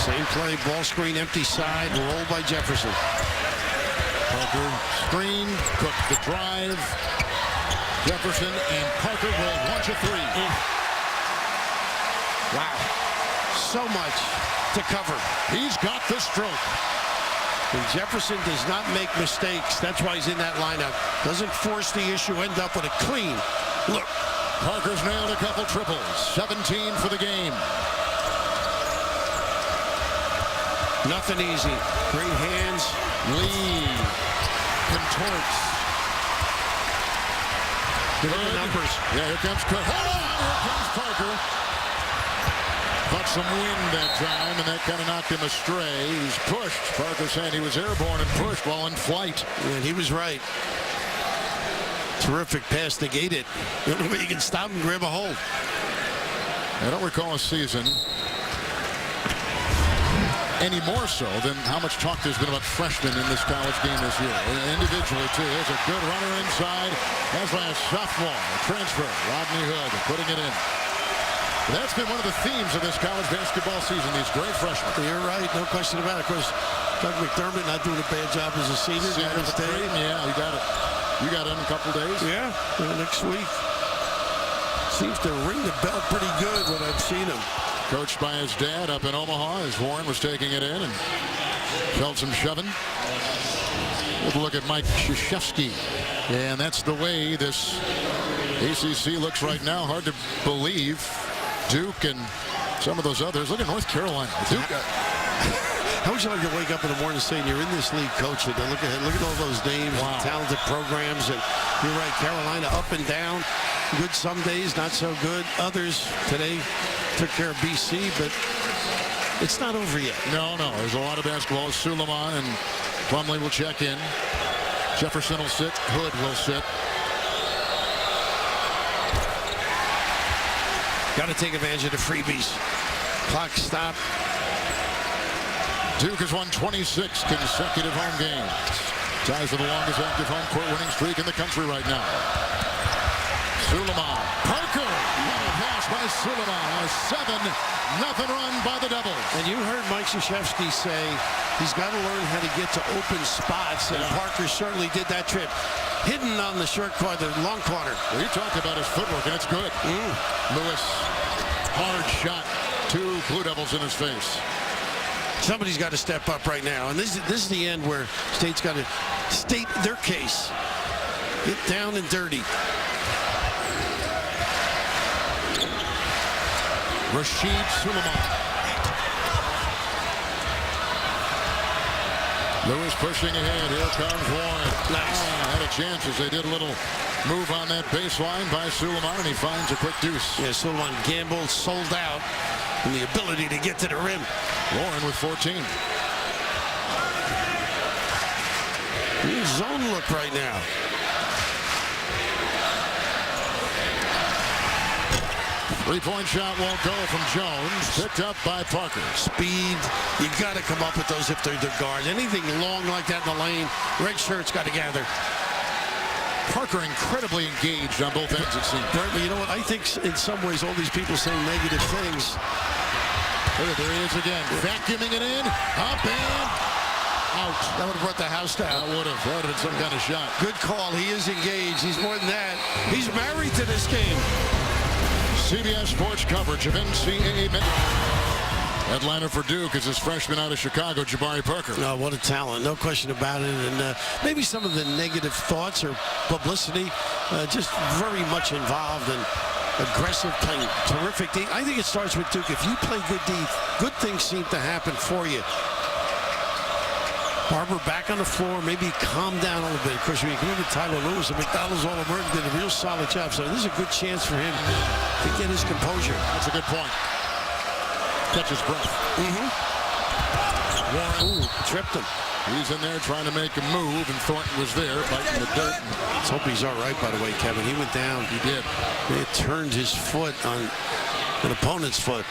Same play, ball screen, empty side, roll by Jefferson. Parker screen, Cook the drive. Jefferson and Parker will launch a three. Wow. So much to cover. He's got the stroke. And Jefferson does not make mistakes. That's why he's in that lineup. Doesn't force the issue, end up with a clean look. Parker's nailed a couple triples. 17 for the game. Nothing easy. Great hands. Lee contorts. Look at the numbers. Yeah, here comes Cook. Hold on! Here comes Parker. Caught some wind that time, and that kind of knocked him astray. He was pushed. Parker saying he was airborne and pushed while in flight. And he was right. Terrific pass, negate it. The only way you can stop and grab a hold. I don't recall a season any more so than how much talk there's been about freshmen in this college game this year. Individually, too. There's a good runner inside. That's by a sophomore. Transfer. Rodney Hood putting it in. That's been one of the themes of this college basketball season, these great freshmen. You're right. No question about it. Of course, Doug McDermott not doing a bad job as a senior. Yeah, you got it. You got it in a couple days. Yeah, next week. Seems to ring the bell pretty good when I've seen him. Coached by his dad up in Omaha as Warren was taking it in and felt some shoving. We'll look at Mike Krzyzewski. And that's the way this ACC looks right now. Hard to believe. Duke and some of those others. Look at North Carolina. Duke. How would you like to wake up in the morning saying you're in this league coaching? Look at all those names, wow. Talented programs. And you're right, Carolina up and down. Good some days, not so good. Others today took care of BC, but it's not over yet. No. There's a lot of basketball. Suleiman and Plumlee will check in. Jefferson will sit. Hood will sit. Got to take advantage of the freebies. Clock stop. Duke has won 26 consecutive home games. Ties for the longest active home court winning streak in the country right now. Suleiman. Parker. Pass by Suleiman. A 7-0 run by the Devils. And you heard Mike Krzyzewski say he's got to learn how to get to open spots, and Parker certainly did that trip. Hidden on the short corner, the long corner. Well, you talked about his footwork, and it's good. Lewis, hard shot. 2 Blue Devils in his face. Somebody's got to step up right now, and this is the end where State's got to state their case. Get down and dirty. Rashid Suleiman. Lewis pushing ahead. Here comes Warren. Nice. Had a chance as they did a little move on that baseline by Suleiman, and he finds a quick deuce. Yeah, Suleiman gambled, sold out, and the ability to get to the rim. Warren with 14. Zone look right now. Three-point shot won't go from Jones. Picked up by Parker. Speed. You got to come up with those if they're the guard. Anything long like that in the lane, red shirt's got to gather. Parker incredibly engaged on both ends, it seems. Right, but you know what? I think in some ways all these people saying negative things. There he is again. Vacuuming it in. Up and out. That would have brought the house down. That would have been some kind of shot. Good call. He is engaged. He's more than that. He's married to this game. CBS Sports coverage of NCAA. Headliner for Duke is his freshman out of Chicago, Jabari Parker. No, what a talent. No question about it. And maybe some of the negative thoughts or publicity just very much involved and aggressive, playing terrific D. I think it starts with Duke. If you play good D, good things seem to happen for you. Barber back on the floor, maybe calm down a little bit. Of course, when you come in with Tyler Lewis, the McDonald's All-American did a real solid job. So this is a good chance for him to get his composure. That's a good point. Catch his breath. Warren tripped him. He's in there trying to make a move, and Thornton was there biting the dirt. Let's hope he's all right, by the way, Kevin. He went down. He did. He had turned his foot on an opponent's foot.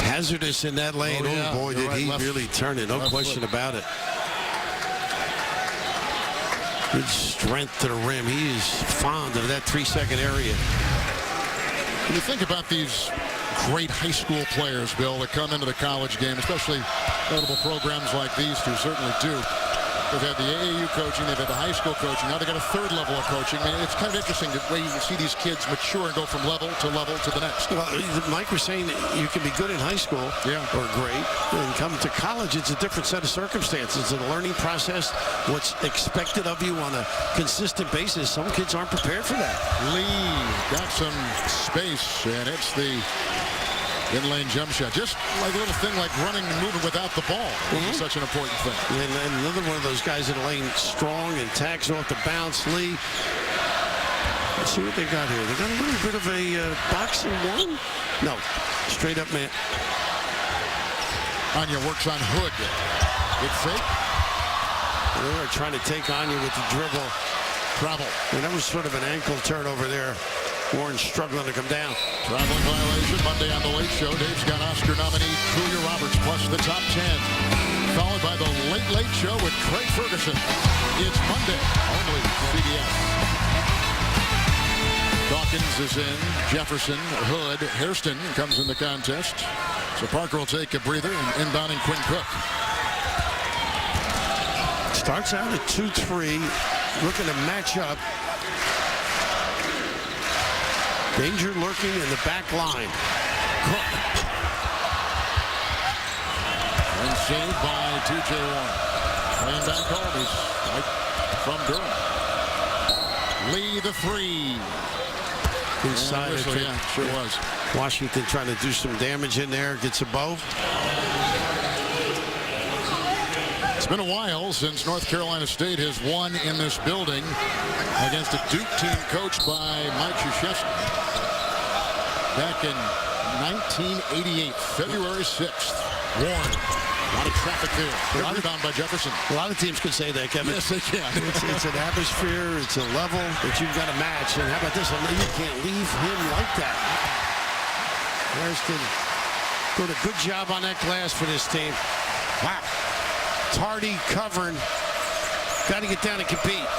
Hazardous in that lane. Oh, yeah. Boy, did Right, he really turn it. No question about it. Good strength to the rim. He is fond of that 3-second area. When you think about these great high school players, Bill, that come into the college game, especially notable programs like these two certainly do. They've had the AAU coaching, they've had the high school coaching, now they've got a third level of coaching. I mean, it's kind of interesting the way you see these kids mature and go from level to the next. Well, Mike was saying that you can be good in high school or great, and come to college, it's a different set of circumstances. It's a learning process, what's expected of you on a consistent basis. Some kids aren't prepared for that. Lee got some space, and it's the in-lane jump shot. Just like a little thing like running and moving without the ball. It's such an important thing. And another one of those guys in the lane, strong and tags off the bounce. Lee. Let's see what they got here. They got a little bit of a boxing one. No, straight up man. Anya works on Hood. Good fake. They were trying to take Anya with the dribble. Travel. And that was sort of an ankle turnover there. Warren struggling to come down. Traveling violation Monday on The Late Show. Dave's got Oscar nominee Julia Roberts plus the top 10. Followed by The Late Late Show with Craig Ferguson. It's Monday, only CBS. Dawkins is in. Jefferson, Hood, Hairston comes in the contest. So Parker will take a breather and inbounding Quinn Cook. Starts out at 2-3. Looking to match up. Danger lurking in the back line. Cook. And saved by T.J. Warren. Playing back home. He's right from Durham. Lee the three. Inside. Whistle, yeah, sure was. Washington trying to do some damage in there. Gets a bow. It's been a while since North Carolina State has won in this building against a Duke team coached by Mike Krzyzewski. Back in 1988, February 6th. Warren. A lot of traffic there. Rebound by Jefferson. A lot of teams could say that, Kevin. Yes, they can. It's an atmosphere. It's a level that you've got to match. And how about this? You can't leave him like that. Hairston doing a good job on that glass for this team. Wow. Tardy covering. Got to get down and compete.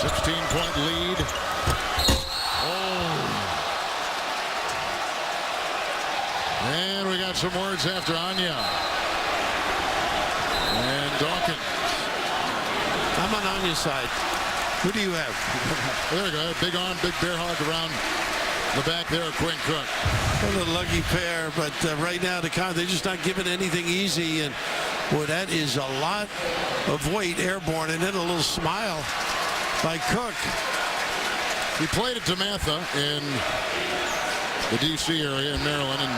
16-point lead. Oh. And we got some words after Anya. And Dawkins. I'm on Anya's side. Who do you have? There we go. Big arm, big bear hug around the back there of Quinn Cook. A little lucky pair, but right now they're just not giving anything easy. And boy, that is a lot of weight airborne. And then a little smile by Cook. He played at DeMatha in the D.C. area in Maryland, and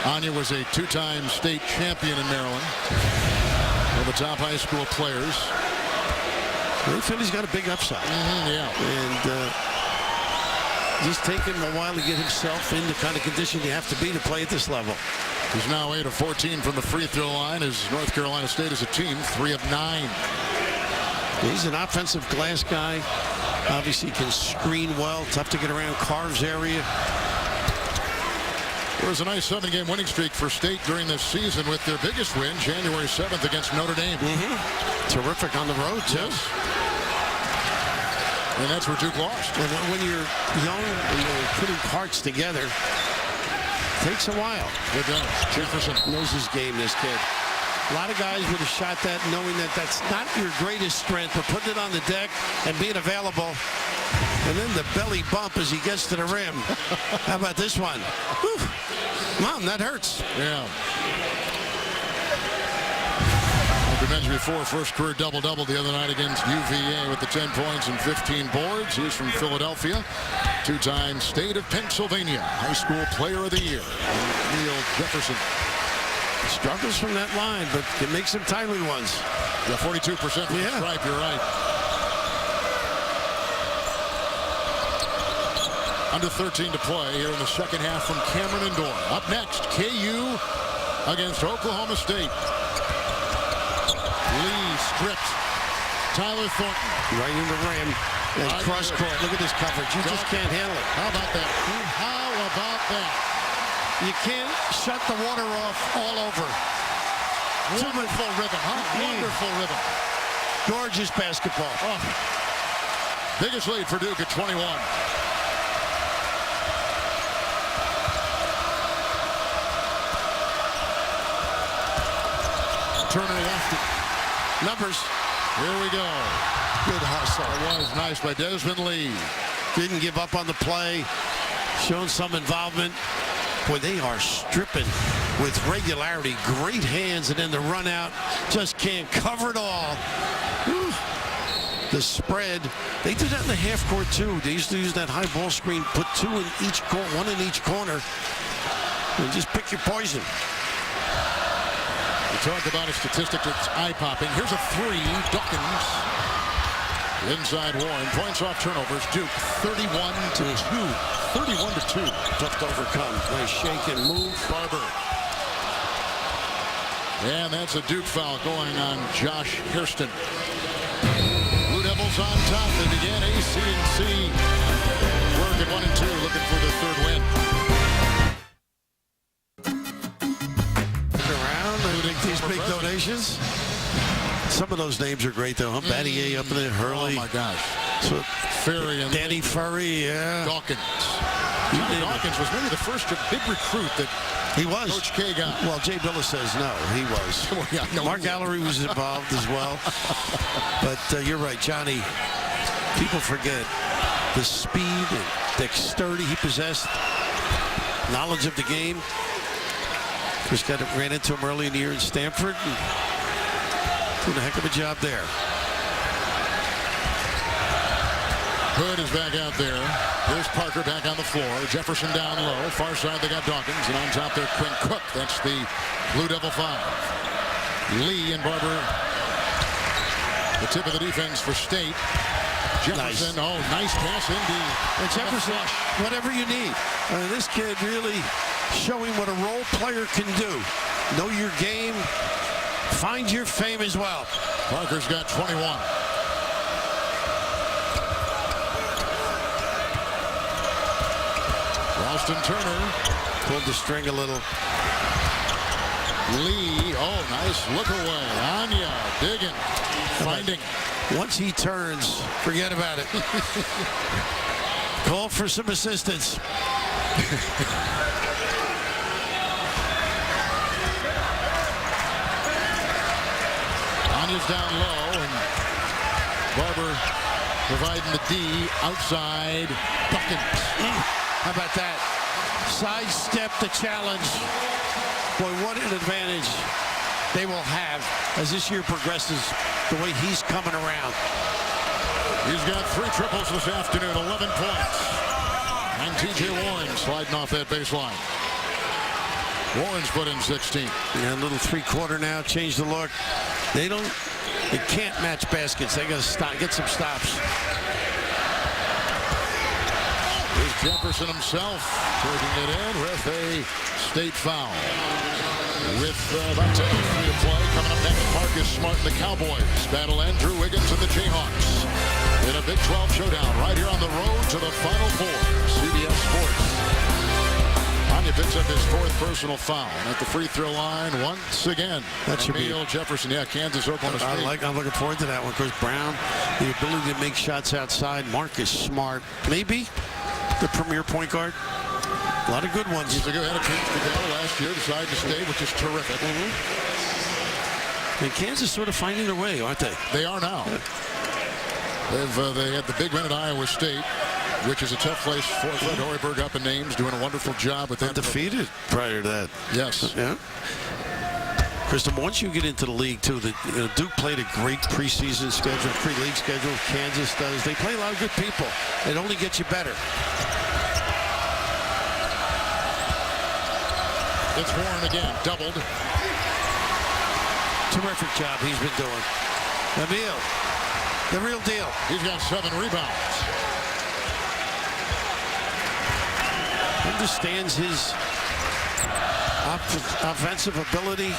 Anya was a two-time state champion in Maryland. One of the top high school players. They feel he's got a big upside. Yeah. And just taking him a while to get himself in the kind of condition you have to be to play at this level. He's now 8 of 14 from the free throw line as North Carolina State as a team 3 of 9. He's an offensive glass guy. Obviously can screen well. Tough to get around Carr's area. There was a nice 7-game winning streak for State during this season with their biggest win January 7th against Notre Dame. Terrific on the road, too. Yes. And that's where Duke lost. And when you're young and you're putting parts together, it takes a while. It does. Jefferson knows his game, this kid. A lot of guys would have shot that knowing that that's not your greatest strength, but putting it on the deck and being available. And then the belly bump as he gets to the rim. How about this one? Whew. Mom, that hurts. Yeah. Like we mentioned before, first career double-double the other night against UVA with the 10 points and 15 boards. He's from Philadelphia. Two-time State of Pennsylvania High School Player of the Year. Neil Jefferson. Struggles from that line, but can make some timely ones. Yeah, 42% from the stripe, you're right. Under 13 to play here in the second half from Cameron and Durham. Up next, KU against Oklahoma State. Lee stripped. Tyler Thornton. Right in the rim. And cross court. Look at this coverage. You just can't handle it. How about that? How about that? You can't shut the water off all over. Wonderful rhythm, huh? Wonderful rhythm. Gorgeous basketball. Oh. Biggest lead for Duke at 21. Turner left it. Numbers. Here we go. Good hustle. That was nice by Desmond Lee. Didn't give up on the play. Showing some involvement. Boy, they are stripping with regularity. Great hands, and then the run out. Just can't cover it all. Whew. The spread. They did that in the half court, too. They used to use that high ball screen, put two in each corner, one in each corner, and just pick your poison. We talk about a statistic that's eye-popping. Here's a three. Dawkins. Inside Warren. Points off turnovers. Duke 31-2. 31-2. Tough to overcome. Nice shake and move. Barber. And that's a Duke foul going on Josh Hairston. Blue Devils on top. They began AC&C. Work at 1-2. Looking for their third win. Around. These big donations. Some of those names are great, though. Battier up in there, Hurley. Oh, my gosh. So, Ferry and Danny Furry, yeah. Dawkins. Dawkins was maybe the first big recruit that he was. Coach K got. Well, Jay Billis says no, he was. Well, yeah, no, Mark Gallery was involved as well. But you're right, Johnny. People forget the speed and dexterity he possessed, knowledge of the game. Just ran into him early in the year in Stanford. Doing a heck of a job there. Hood is back out there. Here's Parker back on the floor. Jefferson down low. Far side they got Dawkins. And on top there, Quinn Cook. That's the Blue Devil 5. Lee and Barber. The tip of the defense for State. Jefferson. Nice. Oh, nice pass indeed. And Jefferson, whatever you need. This kid really showing what a role player can do. Know your game. Find your fame as well. Parker's got 21. Ralston Turner pulled the string a little. Lee, oh, nice look away. Anya digging, finding. Once he turns, forget about it. Call for some assistance. Anya's down low, and Barber providing the D outside. Dawkins. How about that? Sidestep the challenge. Boy, what an advantage they will have as this year progresses, the way he's coming around. He's got 3 triples this afternoon, 11 points. And T.J. Warren sliding off that baseline. Warren's put in 16. Yeah, a little three-quarter now, change the look. They can't match baskets. They got to stop, get some stops. Here's Jefferson himself taking it in with a State foul. With about 10 to play, coming up next, Marcus Smart and the Cowboys battle Andrew Wiggins and the Jayhawks in a Big 12 showdown right here on the road to the Final Four. CBS Sports. Anya picks up his 4th personal foul at the free throw line once again. That should be Jefferson. Yeah, Kansas, Oklahoma State. I'm looking forward to that one. Chris Brown, the ability to make shots outside. Marcus Smart, maybe the premier point guard. A lot of good ones. He's a good head of teams to go last year, decided to stay, which is terrific. And Kansas sort of finding their way, aren't they? They are now. They had the big win at Iowa State, which is a tough place for Fred Hoiberg up in names, doing a wonderful job with them. Undefeated prior to that. Yes. Yeah. Kristen, once you get into the league, too, Duke played a great preseason schedule, pre-league schedule. Kansas does. They play a lot of good people. It only gets you better. It's Warren again, doubled. Terrific job he's been doing. Emil, the real deal. He's got 7 rebounds. understands his offensive ability.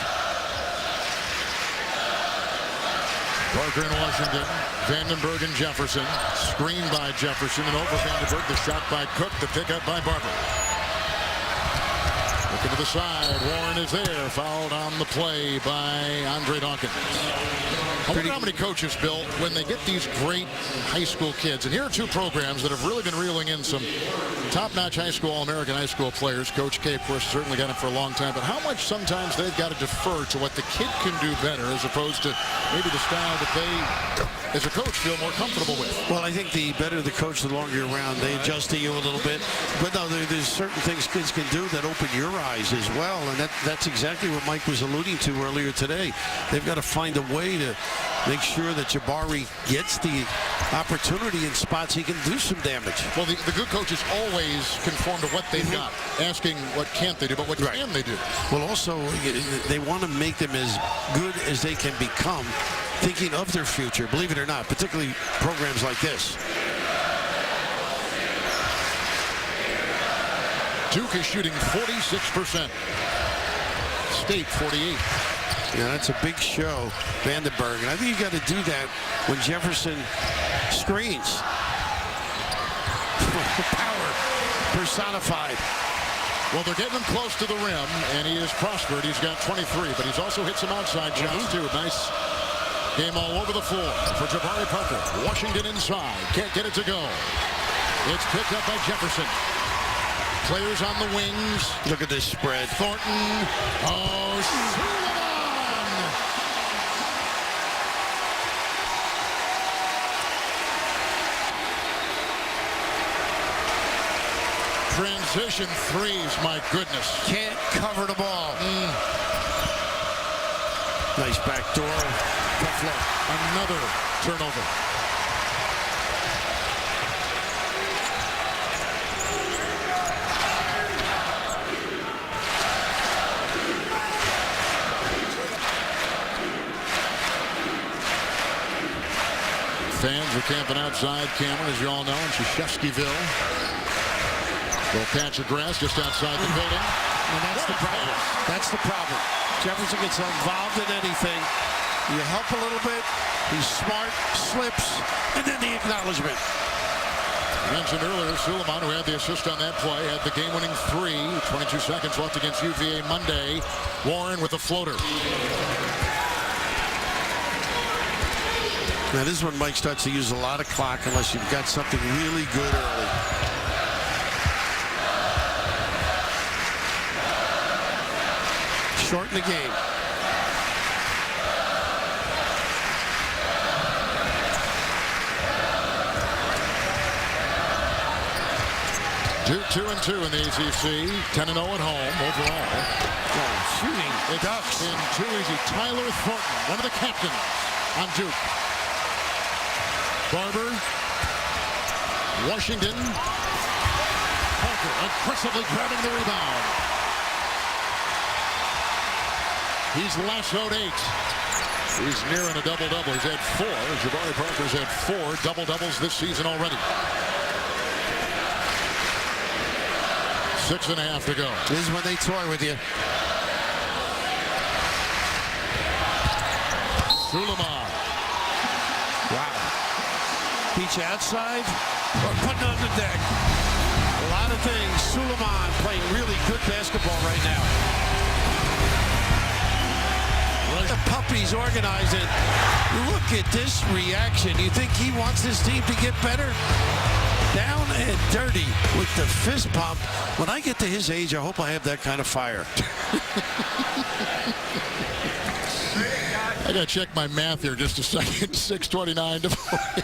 Parker in Washington. Vandenberg and Jefferson. Screened by Jefferson and over Vandenberg. The shot by Cook. The pickup by Barber. Looking to the side. Warren is there. Fouled on the play by Andre Dawkins. I wonder how many coaches, Bill, when they get these great high school kids, and here are two programs that have really been reeling in some top-notch high school, all-American high school players. Coach K, of course, certainly got him for a long time, but how much sometimes they've got to defer to what the kid can do better as opposed to maybe the style that they, as a coach, feel more comfortable with. Well, I think the better the coach, the longer you're around. They adjust to you a little bit. But no, there's certain things kids can do that open your eyes as well, and that's exactly what Mike was alluding to earlier today. They've got to find a way to make sure that Jabari gets the opportunity in spots he can do some damage. Well, the good coaches always conform to what they've got, asking what can't they do, but what can they do? Well, also, they want to make them as good as they can become, thinking of their future, believe it or not, particularly programs like this. Duke is shooting 46%. State 48%. Yeah, that's a big show, Vandenberg. And I think you got to do that when Jefferson screens. Power personified. Well, they're getting him close to the rim, and he has prospered. He's got 23, but he's also hit some outside shots, too. Nice game all over the floor for Jabari Parker. Washington inside. Can't get it to go. It's picked up by Jefferson. Players on the wings. Look at this spread. Thornton. Oh, Sullivan! Transition threes, my goodness. Can't cover the ball. Nice backdoor. Tough look. Another turnover. Fans are camping outside Cameron, as you all know, in Sheshevskyville. Little patch of grass just outside the building. And that's the problem. That's the problem. Jefferson gets involved in anything. You help a little bit. He's smart, slips, and then the acknowledgement. Mentioned earlier, Suleiman, who had the assist on that play, had the game-winning three. 22 seconds left against UVA Monday. Warren with a floater. Now, this is when Mike starts to use a lot of clock unless you've got something really good early. Shorten the game. Duke 2-2 in the ACC, 10-0 at home overall. Oh, shooting. It's ducks. been too easy. Tyler Thornton, one of the captains on Duke. Barber, Washington, Parker aggressively grabbing the rebound. He's lassoed 8. He's nearing a double-double. He's had 4. Jabari Parker's had 4 double-doubles this season already. 6.5 to go. This is when they toy with you. Suleiman. Wow. Beat you outside or putting on the deck. A lot of things. Suleiman playing really good basketball right now. The puppies organizing. Look at this reaction. You think he wants this team to get better? Down and dirty with the fist pump. When I get to his age, I hope I have that kind of fire. I got to check my math here just a second. 629 to play.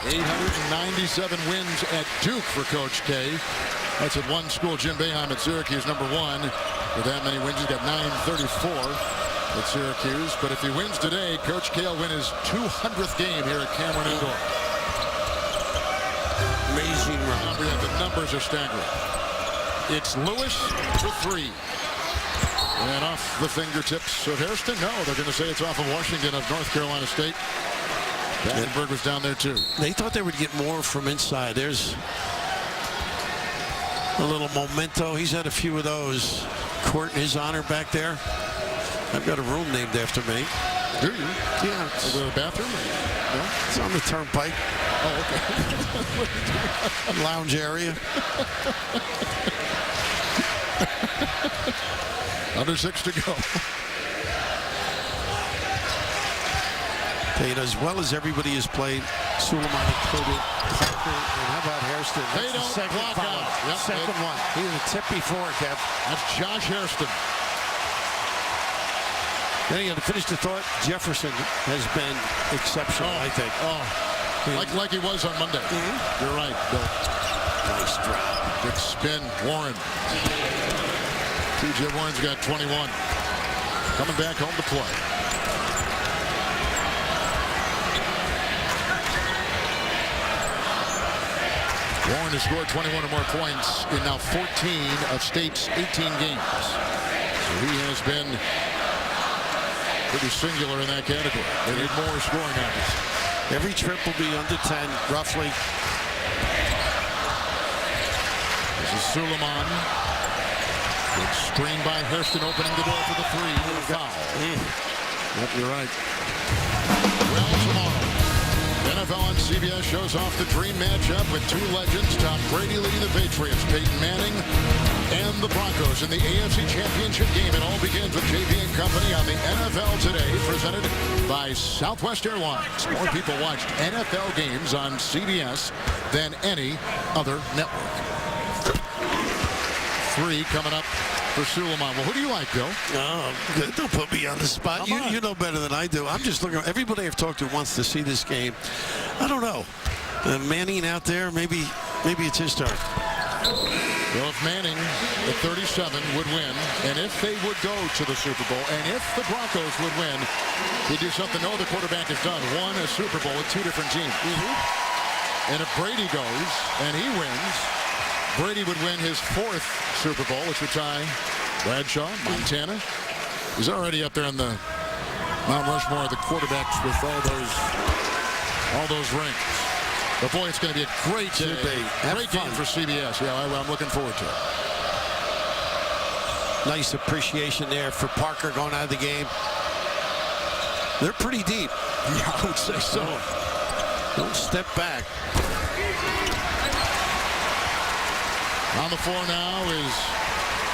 897 wins at Duke for Coach K. That's at one school. Jim Boeheim at Syracuse, number 1. With that many wins, he's got 934 at Syracuse. But if he wins today, Coach K will win his 200th game here at Cameron Indoor. Amazing run. The numbers are staggering. It's Lewis for 3. And off the fingertips of Hairston? No, they're going to say it's off of Washington of North Carolina State. Vandenberg was down there too. They thought they would get more from inside. There's A little memento. He's had a few of those. Court in his honor back there. I've got a room named after me. Do you? Yeah. Is there a bathroom? No? It's on the turnpike. Oh, okay. Lounge area. Under 6 to go. Played as well as everybody has played. Suleiman included. Parker, and how about Hairston? They That's don't the second block foul. out. Yep, Second one. He was a tip before, Kev. That's Josh Hairston. Then you got to finish the thought. Jefferson has been exceptional, I think. Like he was on Monday. You're right, Bill. Nice drop. Good spin, Warren. TJ Warren's got 21. Coming back home to play. Warren has scored 21 or more points in now 14 of State's 18 games. So he has been pretty singular in that category. They need more scoring habits. Every trip will be under 10, roughly. This is Suleiman. Good screen by Hairston, opening the door for the three. Foul. Yep, you're right. Well, tomorrow, NFL on CBS shows off the dream matchup with two legends. Tom Brady leading the Patriots, Peyton Manning and the Broncos in the AFC Championship game. It all begins with JP and Company on the NFL Today, presented by Southwest Airlines. More people watched NFL games on CBS than any other network. 3 coming up for Suleiman. Well, who do you like, Bill? Oh, don't put me on the spot. You know better than I do. I'm just looking. Everybody I've talked to wants to see this game. I don't know. Manning out there, maybe it's his turn. Well, if Manning at 37 would win, and if they would go to the Super Bowl, and if the Broncos would win, he'd do something no other quarterback has done. Won a Super Bowl with 2 different teams. And if Brady goes and he wins, Brady would win his 4th Super Bowl, which would tie Bradshaw, Montana. He's already up there on the Mount Rushmore of the quarterbacks with all those rings. But boy, it's going to be a great day. Great game for CBS. Yeah, I'm looking forward to it. Nice appreciation there for Parker going out of the game. They're pretty deep. Yeah, I would say so. Don't step back. On the floor now is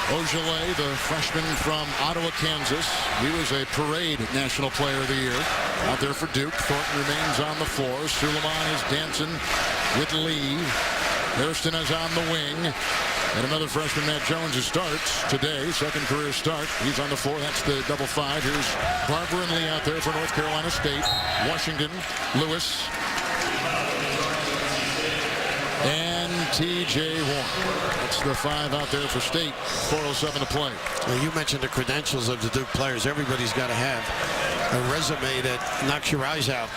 Ojale, the freshman from Ottawa, Kansas. He was a parade National Player of the Year out there for Duke. Thornton remains on the floor. Suleiman is dancing with Lee. Hairston is on the wing. And another freshman, Matt Jones, who starts today, second career start. He's on the floor. That's the double 5. Here's Barber and Lee out there for North Carolina State. Washington, Lewis, and TJ Warren. That's the 5 out there for State. 4:07 to play. Well, you mentioned the credentials of the Duke players. Everybody's got to have a resume that knocks your eyes out.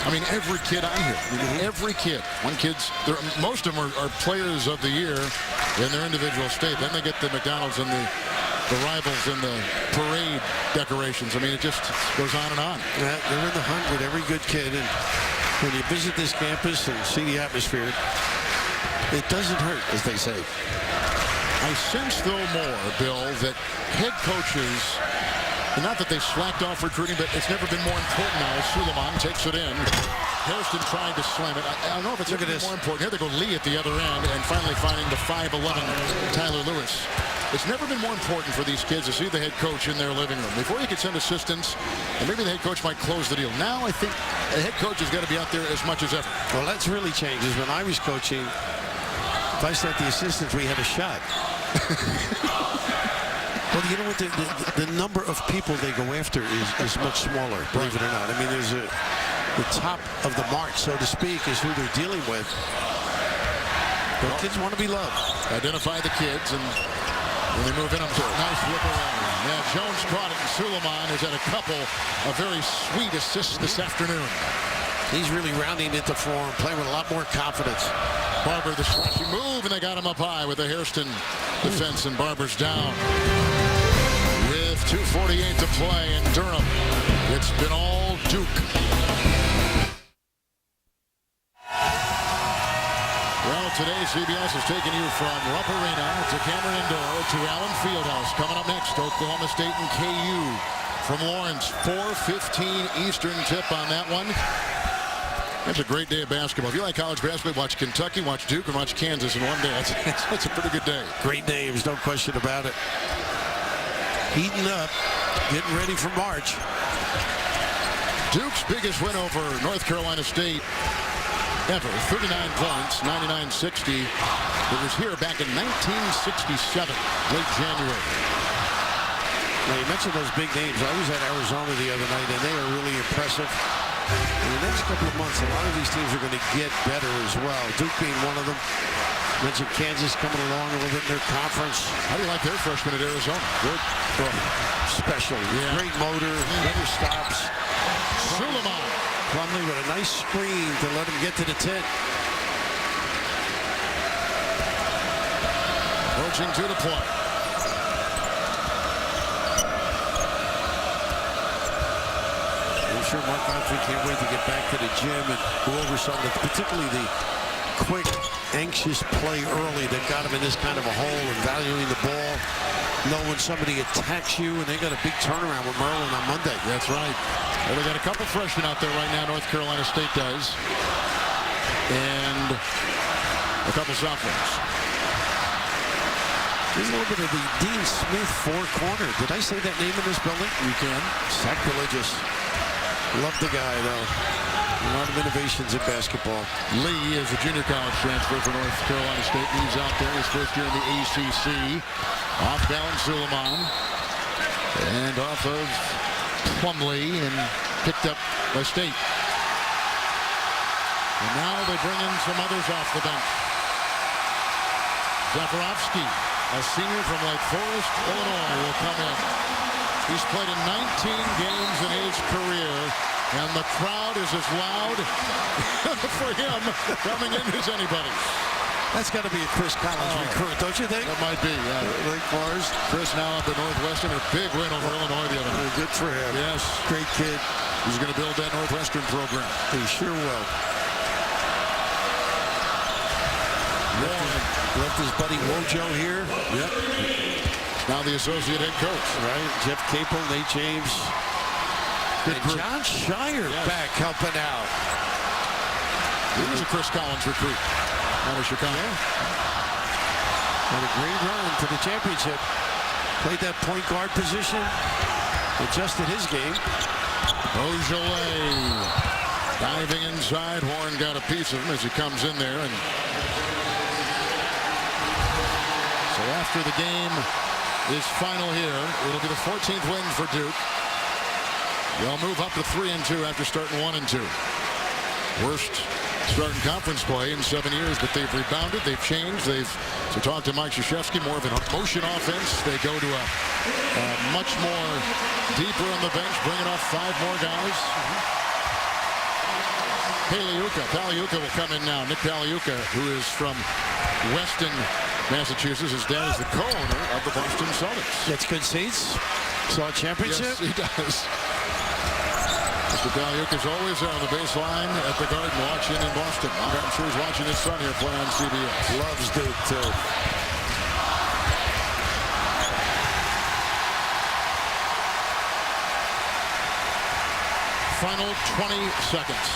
I mean, every kid on here. Every kid. Most of them are players of the year in their individual state. Then they get the McDonald's and the rivals and the parade decorations. I mean, it just goes on and on. Yeah, they're in the hunt with every good kid. And when you visit this campus and see the atmosphere, it doesn't hurt, as they say. I sense, though, more, Bill, that head coaches, not that they slacked off recruiting, but it's never been more important now. Suleiman takes it in. Hairston trying to slam it. I don't know if it's ever been more important. Here they go Lee at the other end, and finally finding the 5'11" Tyler Lewis. It's never been more important for these kids to see the head coach in their living room. Before you could send assistants, and maybe the head coach might close the deal. Now I think the head coach has got to be out there as much as ever. Well, that's really changes. When I was coaching, if I sent the assistants, we had a shot. Well, you know what? The number of people they go after is much smaller, believe it or not. I mean, there's the top of the march, so to speak, is who they're dealing with. But kids want to be loved. Identify the kids, and when they move in, nice flip around. Now Jones caught it, and Suleiman has had a couple of very sweet assists this afternoon. He's really rounding into form, playing with a lot more confidence. Barber, the slashing move, and they got him up high with the Hairston defense, and Barber's down. With 2:48 to play in Durham, it's been all Duke. Well, today CBS is taking you from Rupp Arena to Cameron Indoor to Allen Fieldhouse. Coming up next, Oklahoma State and KU from Lawrence. 4:15 Eastern tip on that one. That's a great day of basketball. If you like college basketball, watch Kentucky, watch Duke, and watch Kansas in one day. That's a pretty good day. Great names, no question about it. Heating up, getting ready for March. Duke's biggest win over North Carolina State ever. 39 points, 99-60. It was here back in 1967, late January. Now, you mentioned those big names. I was at Arizona the other night, and they are really impressive. In the next couple of months, a lot of these teams are going to get better as well. Duke being one of them. Mentioned Kansas coming along a little bit in their conference. How do you like their freshman at Arizona? Good. Oh, special. Yeah. Great motor. Never stops. Suleiman. Plumlee with a nice screen to let him get to the tent. Approaching to the point. I'm sure Mark Godfrey can't wait to get back to the gym and go over something, particularly the quick, anxious play early that got him in this kind of a hole and valuing the ball. Know when somebody attacks you, and they got a big turnaround with Maryland on Monday. That's right. Well, they got a couple freshmen out there right now, North Carolina State does. And a couple sophomores. There's a little bit of the Dean Smith four-corner. Did I say that name in this building? You can. Sacrilegious. Love the guy, though. A lot of innovations in basketball. Lee is a junior college transfer for North Carolina State. He's out there his first year in the ACC. Off balance Suleiman. And off of Plumlee and picked up by State. And now they bring in some others off the bench. Zafirovsky, a senior from Lake Forest, Illinois, will come in. He's played in 19 games in his career, and the crowd is as loud for him coming in as anybody. That's got to be a Chris Collins recruit, don't you think? That might be, yeah. Lake Forest. Chris now up at Northwestern, a big win over Illinois the other night. Good for him. Yes. Great kid. He's going to build that Northwestern program. He sure will. Left his buddy Wojo here. Yep. Now the associate head coach. Right. Jeff Capel, Nate James. Good and John Shire back helping out. He was a Chris Collins recruit out of Chicago. Had a great run to the championship. Played that point guard position. Adjusted his game. Beaujolais diving inside. Warren got a piece of him as he comes in there. And so after the game is final here, it'll be the 14th win for Duke. They'll move up to 3-2 after starting 1-2. Worst start in conference play in 7 years, but they've rebounded, they've changed, to talk to Mike Krzyzewski, more of an motion offense. They go to a much more deeper on the bench, bringing off 5 more guys. Paliuka will come in now. Nick Paliuka, who is from Weston, Massachusetts. His dad is the co-owner of the Boston Celtics. Gets good seats. Saw a championship. Yes, he does. Mr. Paliuka is always there on the baseline at the Garden watching in Boston. I'm sure he's watching his son here play on CBS. Loves Duke, too. Final 20 seconds.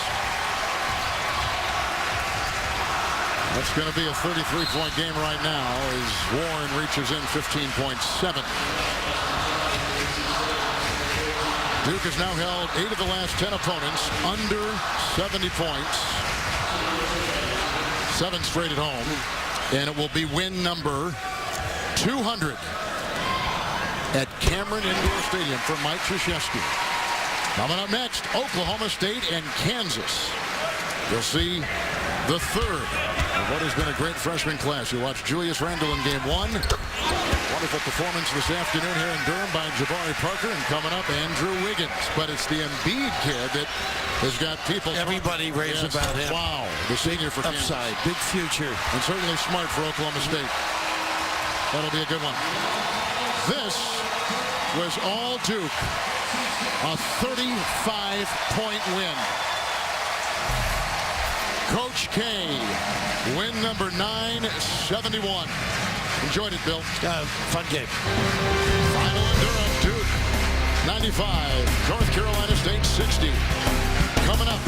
That's going to be a 33-point game right now as Warren reaches in 15.7. Duke has now held 8 of the last 10 opponents under 70 points. 7 straight at home. And it will be win number 200 at Cameron Indoor Stadium for Mike Krzyzewski. Coming up next, Oklahoma State and Kansas. You'll see the third of what has been a great freshman class. You watch Julius Randle in game 1. Wonderful performance this afternoon here in Durham by Jabari Parker, and coming up, Andrew Wiggins. But it's the Embiid kid that has got people. Everybody raves about him. Wow, the senior for upside, Kansas. big future, and certainly smart for Oklahoma State. That'll be a good one. This was all Duke, a 35-point win. Coach K, win number 971. Enjoyed it, Bill. Fun game. Final in Durham, Duke 95, North Carolina State 60. Coming up,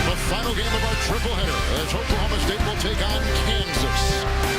the final game of our triple header as Oklahoma State will take on Kansas.